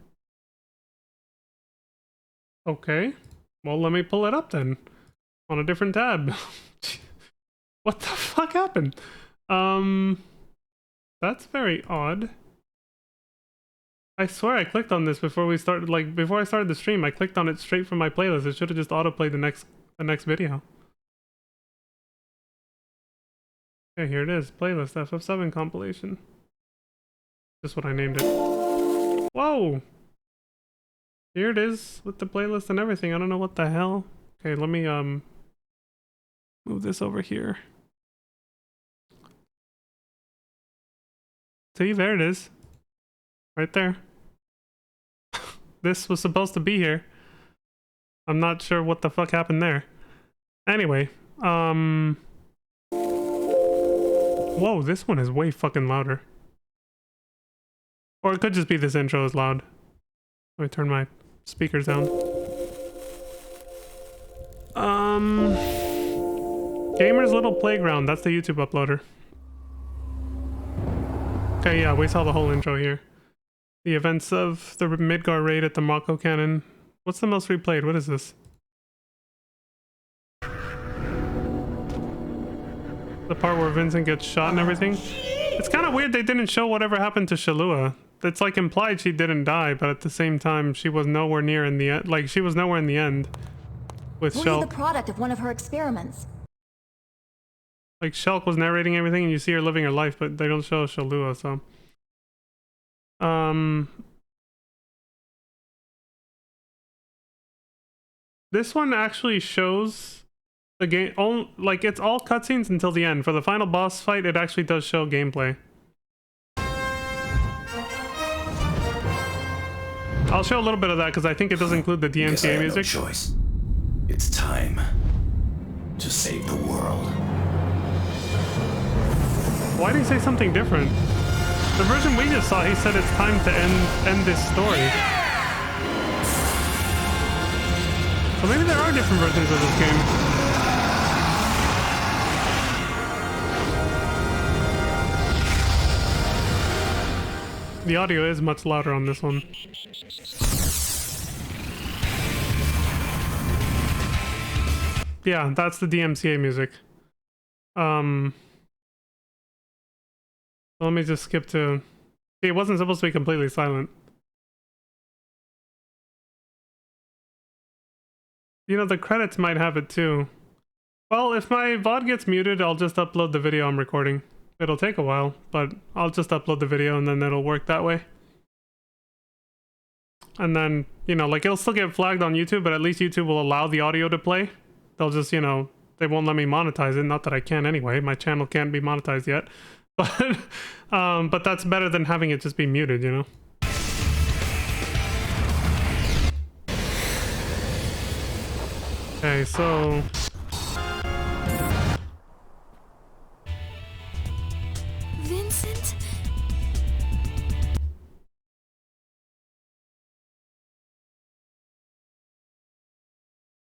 Okay. Well, let me pull it up then. On a different tab. What the fuck happened? That's very odd. I swear I clicked on this before we started, like, before I started the stream. I clicked on it straight from my playlist. It should have just autoplayed the next video. Okay, here it is. Playlist FF7 compilation. Just what I named it. Whoa! Here it is with the playlist and everything. I don't know what the hell. Okay, let me move this over here. See, there it is. Right there. this was supposed to be here. I'm not sure what the fuck happened there. Anyway, whoa, this one is way fucking louder. Or it could just be this intro is loud. Let me turn my speakers down. Gamer's Little Playground, that's the YouTube uploader. Okay, yeah, we saw the whole intro here. The events of the Midgar raid at the Mako Cannon. What's the most replayed? What is this? The part where Vincent gets shot and everything. It's kind of weird they didn't show whatever happened to Shalua. It's like implied she didn't die, but at the same time, she was nowhere near in the end. Like, she was nowhere in the end with Were you Shulk. the product of one of her experiments? Like, Shulk was narrating everything and you see her living her life, but they don't show Shalua, so. This one actually shows the game, like, it's all cutscenes until the end. For the final boss fight, it actually does show gameplay. I'll show a little bit of that because I think it does include the DMCA music. No choice. It's time to save the world. Why did he say something different? The version we just saw, he said it's time to end this story. So maybe there are different versions of this game. The audio is much louder on this one. Yeah, that's the DMCA music. Let me just skip to... It wasn't supposed to be completely silent. You know, the credits might have it too. Well, if my VOD gets muted, I'll just upload the video I'm recording. It'll take a while, but I'll just upload the video and then it'll work that way. And then, you know, like, it'll still get flagged on YouTube, but at least YouTube will allow the audio to play. They'll just, you know, they won't let me monetize it. Not that I can anyway. My channel can't be monetized yet. But that's better than having it just be muted, you know? Okay, so... Vincent?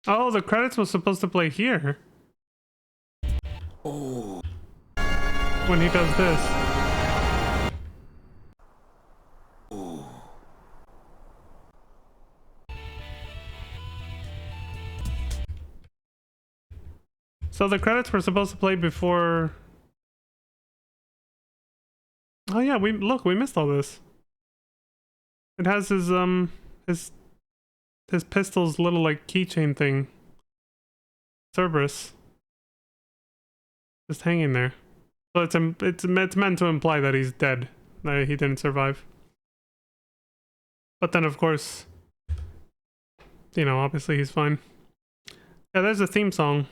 Oh, the credits was supposed to play here. Oh. When he does this. Oh. So the credits were supposed to play before... Oh yeah, we missed all this. It has his pistol's little, like, keychain thing. Cerberus. Just hanging there. So it's meant to imply that he's dead. That he didn't survive. But then, of course, you know, obviously he's fine. Yeah, there's a theme song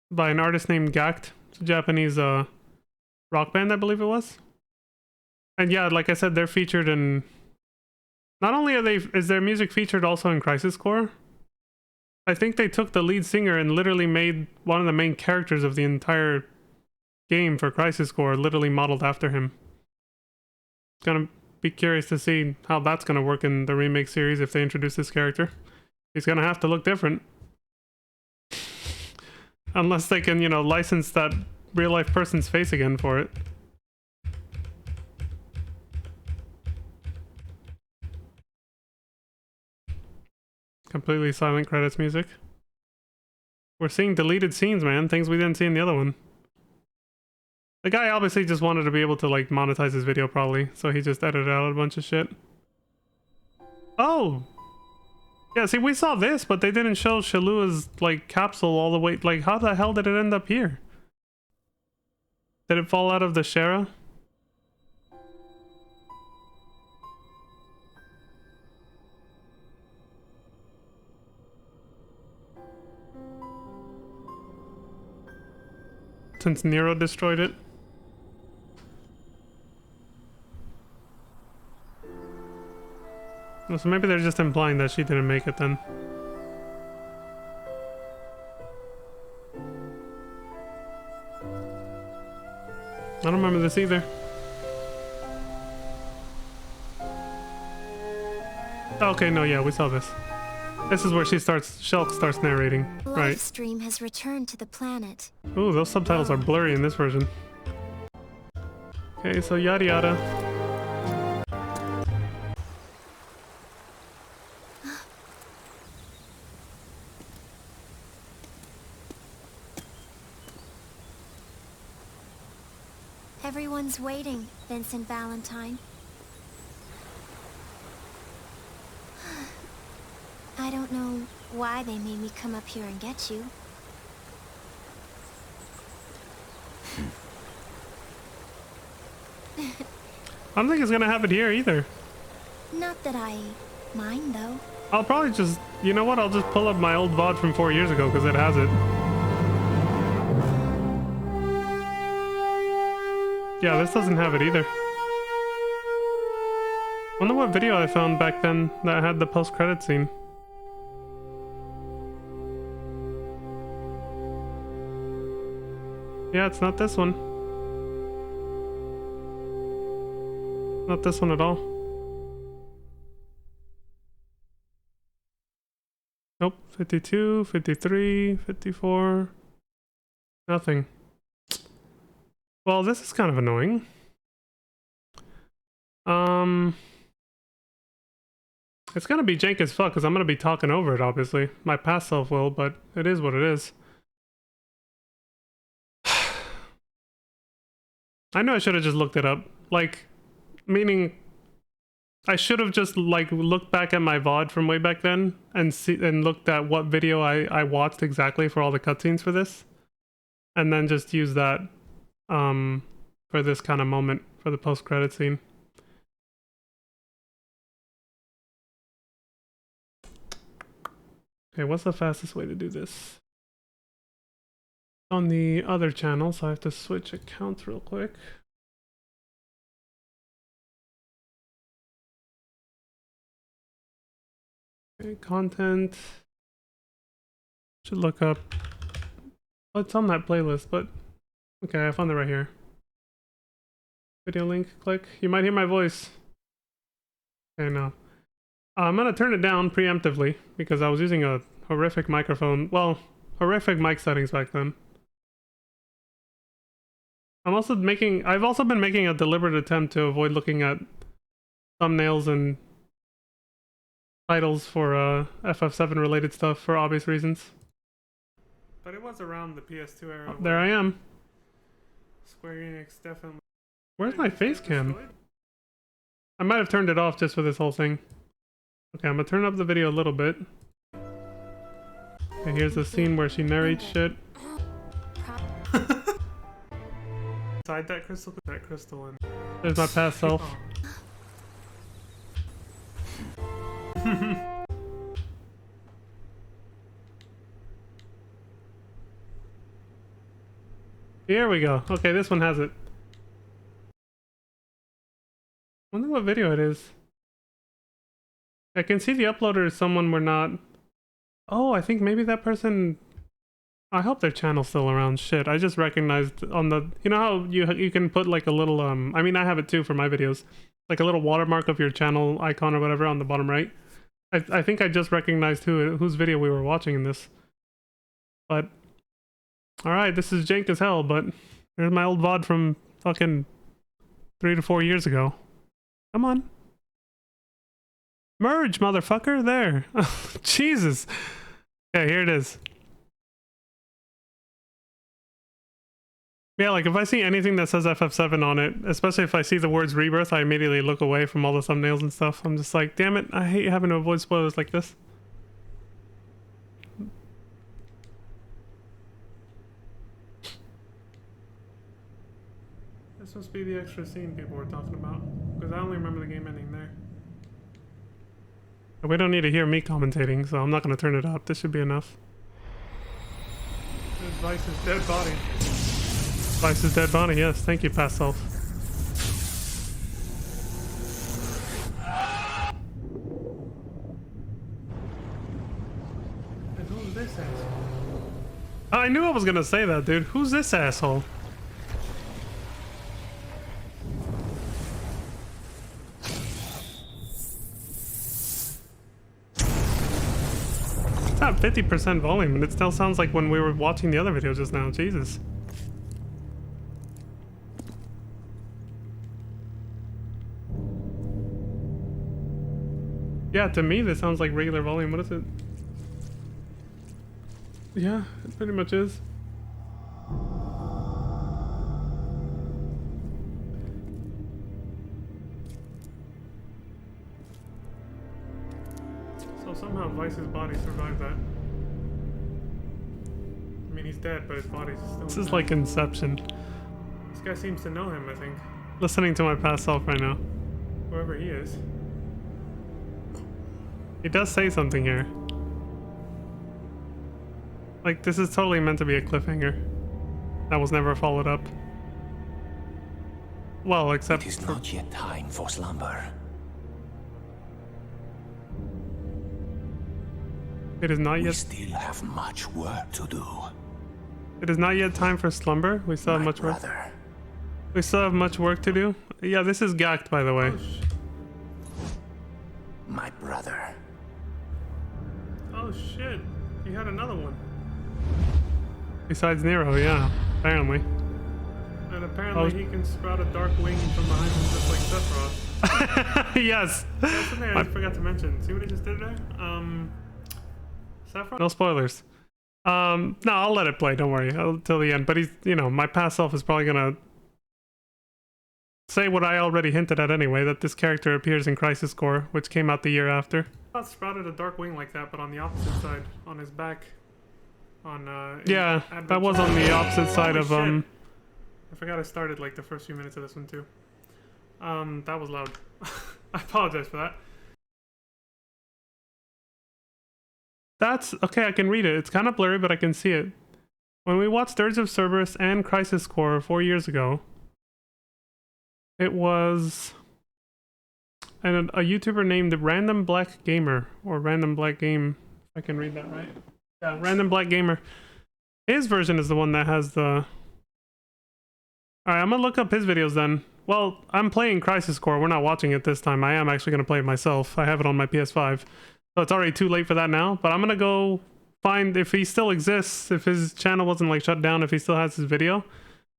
by an artist named Gact. It's a Japanese rock band, I believe it was. And yeah, like I said, they're featured in... Not only is their music featured also in Crisis Core, I think they took the lead singer and literally made one of the main characters of the entire game for Crisis Core, literally modeled after him. Gonna be curious to see how that's gonna work in the remake series if they introduce this character. He's gonna have to look different. Unless they can, you know, license that real-life person's face again for it. Completely silent credits music. We're seeing deleted scenes, man. Things we didn't see in the other one. The guy obviously just wanted to be able to, like, monetize his video, probably. So he just edited out a bunch of shit. Oh! Yeah, see, we saw this, but they didn't show Shalua's, like, capsule all the way. Like, how the hell did it end up here? Did it fall out of the Shara? Since Nero destroyed it. So maybe they're just implying that she didn't make it then. I don't remember this either. Okay, no, yeah, we saw this. This is where Shulk starts narrating. Right. Stream has returned to the planet. Ooh, those subtitles are blurry in this version. Okay, so yada yada. Everyone's waiting, Vincent Valentine. I don't know why they made me come up here and get you. I don't think it's gonna have it here either. Not that I mind, though. I'll probably just, you know what? I'll just pull up my old VOD from 4 years ago because it has it. Yeah, this doesn't have it either. Wonder what video I found back then that had the post-credit scene. Yeah, it's not this one. Not this one at all. Nope, 52, 53, 54. Nothing. Well, this is kind of annoying. It's gonna be jank as fuck because I'm gonna be talking over it, obviously. My past self will, but it is what it is. I know I should have just looked it up. Like, meaning I should have just like looked back at my VOD from way back then and looked at what video I watched exactly for all the cutscenes for this. And then just use that for this kind of moment for the post-credit scene. Okay, what's the fastest way to do this? On the other channel, so I have to switch accounts real quick. Okay, content. Should look up. Oh, it's on that playlist, but okay, I found it right here. Video link, click. You might hear my voice. Okay, no. I'm gonna turn it down preemptively because I was using a horrific microphone. Well, horrific mic settings back then. I've also been making a deliberate attempt to avoid looking at thumbnails and titles for FF7 related stuff for obvious reasons. But it was around the PS2 era. Oh, there I am. Square Enix definitely. Where's my face cam? I might have turned it off just for this whole thing. Okay, I'm gonna turn up the video a little bit. Okay, here's the scene where she narrates shit. Inside that crystal, put that crystal in. There's my past self. Here we go. Okay, this one has it. Wonder what video it is. I can see the uploader is someone we're not. Oh, I think maybe that person. I hope their channel's still around. Shit, I just recognized on the. You know how you can put like a little I mean, I have it too for my videos, like a little watermark of your channel icon or whatever on the bottom right. I think I just recognized whose video we were watching in this. But all right, this is jank as hell. But there's my old VOD from fucking 3 to 4 years ago. Come on. Merge, motherfucker. There. Jesus. Okay, here it is. Yeah, like if I see anything that says FF7 on it, especially if I see the words Rebirth, I immediately look away from all the thumbnails and stuff. I'm just like, damn it, I hate having to avoid spoilers like this. This must be the extra scene people were talking about, because I only remember the game ending there. We don't need to hear me commentating, so I'm not going to turn it up. This should be enough. There's Vice's dead body. Vice's dead body, yes. Thank you, past self. knew I was gonna say that, dude. Who's this asshole? It's at 50% volume, and it still sounds like when we were watching the other video just now. Jesus. Yeah, to me this sounds like regular volume. What is it? Yeah, it pretty much is. So somehow Vice's body survived that. I mean, he's dead, but his body's still. This is like Inception. This guy seems to know him, I think. Listening to my past self right now. Whoever he is. He does say something here. Like, this is totally meant to be a cliffhanger. That was never followed up. Well, except it is not yet time for slumber. It is not yet. We still have much work to do. It is not yet time for slumber. We still have much work. We still have much work to do. Yeah, this is gacked, by the way. My brother. Oh shit! He had another one. Besides Nero, yeah, apparently. And apparently he can sprout a dark wing from behind him just like Sephiroth. Yes! That's something I forgot to mention. See what he just did there? Sephiroth? No spoilers. No, I'll let it play, don't worry, till the end. But he's, you know, my past self is probably gonna say what I already hinted at anyway, that this character appears in Crisis Core, which came out the year after. Not sprouted a dark wing like that, but on the opposite side, on his back. On yeah, that was on the opposite side of I forgot I started like the first few minutes of this one too. That was loud. I apologize for that. That's okay, I can read it. It's kind of blurry, but I can see it. When we watched Dirge of Cerberus and Crisis Core 4 years ago, it was a YouTuber named Random Black Gamer, or Random Black Game, if I can read that right. Yeah, Random Black Gamer. His version is the one that has the... Alright, I'm gonna look up his videos then. Well, I'm playing Crisis Core. We're not watching it this time. I am actually gonna play it myself. I have it on my PS5. So it's already too late for that now. But I'm gonna go find if he still exists, if his channel wasn't like shut down, if he still has his video.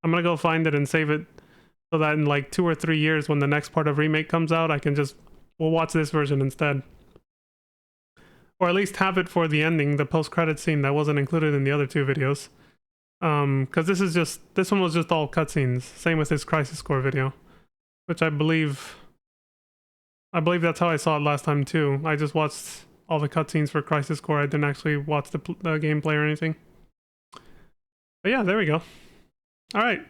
I'm gonna go find it and save it so that in like 2 or 3 years when the next part of Remake comes out, I can just... We'll watch this version instead. Or at least have it for the ending, the post-credit scene that wasn't included in the other 2 videos. Because this one was just all cutscenes. Same with his Crisis Core video, which I believe that's how I saw it last time too. I just watched all the cutscenes for Crisis Core. I didn't actually watch the gameplay or anything. But yeah, there we go. All right.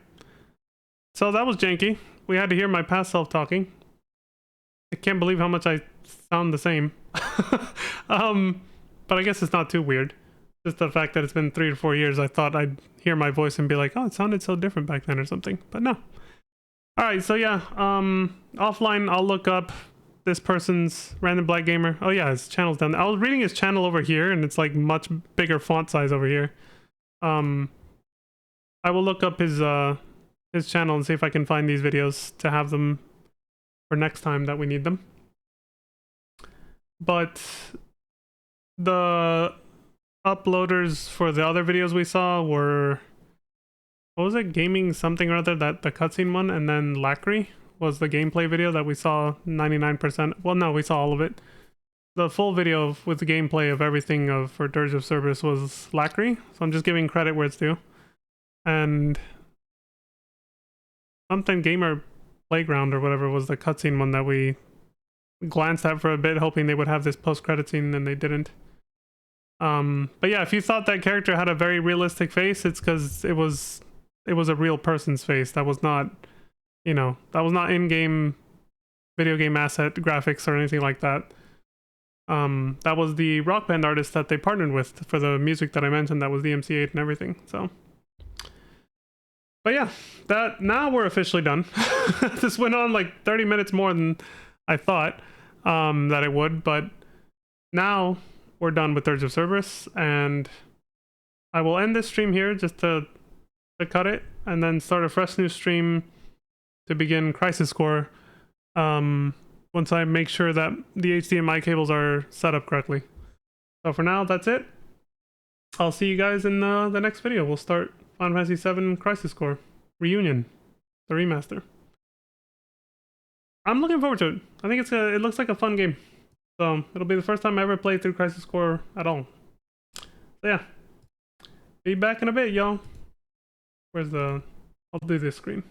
So that was janky. We had to hear my past self talking. I can't believe how much I sound the same. But I guess it's not too weird. Just the fact that it's been 3 to 4 years, I thought I'd hear my voice and be like, oh, it sounded so different back then or something. But no. Alright, so yeah, offline I'll look up this person's Random Black Gamer. Oh yeah, his channel's down there. I was reading his channel over here and it's like much bigger font size over here. I will look up his channel and see if I can find these videos to have them for next time that we need them. But the uploaders for the other videos we saw were, what was it, Gaming something or other, that the cutscene one, and then Lackery was the gameplay video that we saw 99%. Well, no, we saw all of it. The full video with the gameplay of everything for Dirge of Cerberus was Lackery, so I'm just giving credit where it's due. And something Gamer Playground or whatever was the cutscene one that we glanced at for a bit, hoping they would have this post-credit scene, and they didn't. But yeah, if you thought that character had a very realistic face, it's because it was a real person's face. That was not, you know, that was not in-game video game asset graphics or anything like that. That was the Rock Band artist that they partnered with for the music that I mentioned. That was the MC8 and everything. So, but yeah, now we're officially done. This went on like 30 minutes more than I thought that it would, but now we're done with Dirge of Cerberus, and I will end this stream here just to cut it, and then start a fresh new stream to begin Crisis Core. Once I make sure that the HDMI cables are set up correctly. So for now, that's it. I'll see you guys in the next video. We'll start Final Fantasy VII Crisis Core Reunion, the remaster. I'm looking forward to it. I think it looks like a fun game. So it'll be the first time I ever played through Crisis Core at all. So yeah, be back in a bit, y'all. Where's the... I'll do this screen.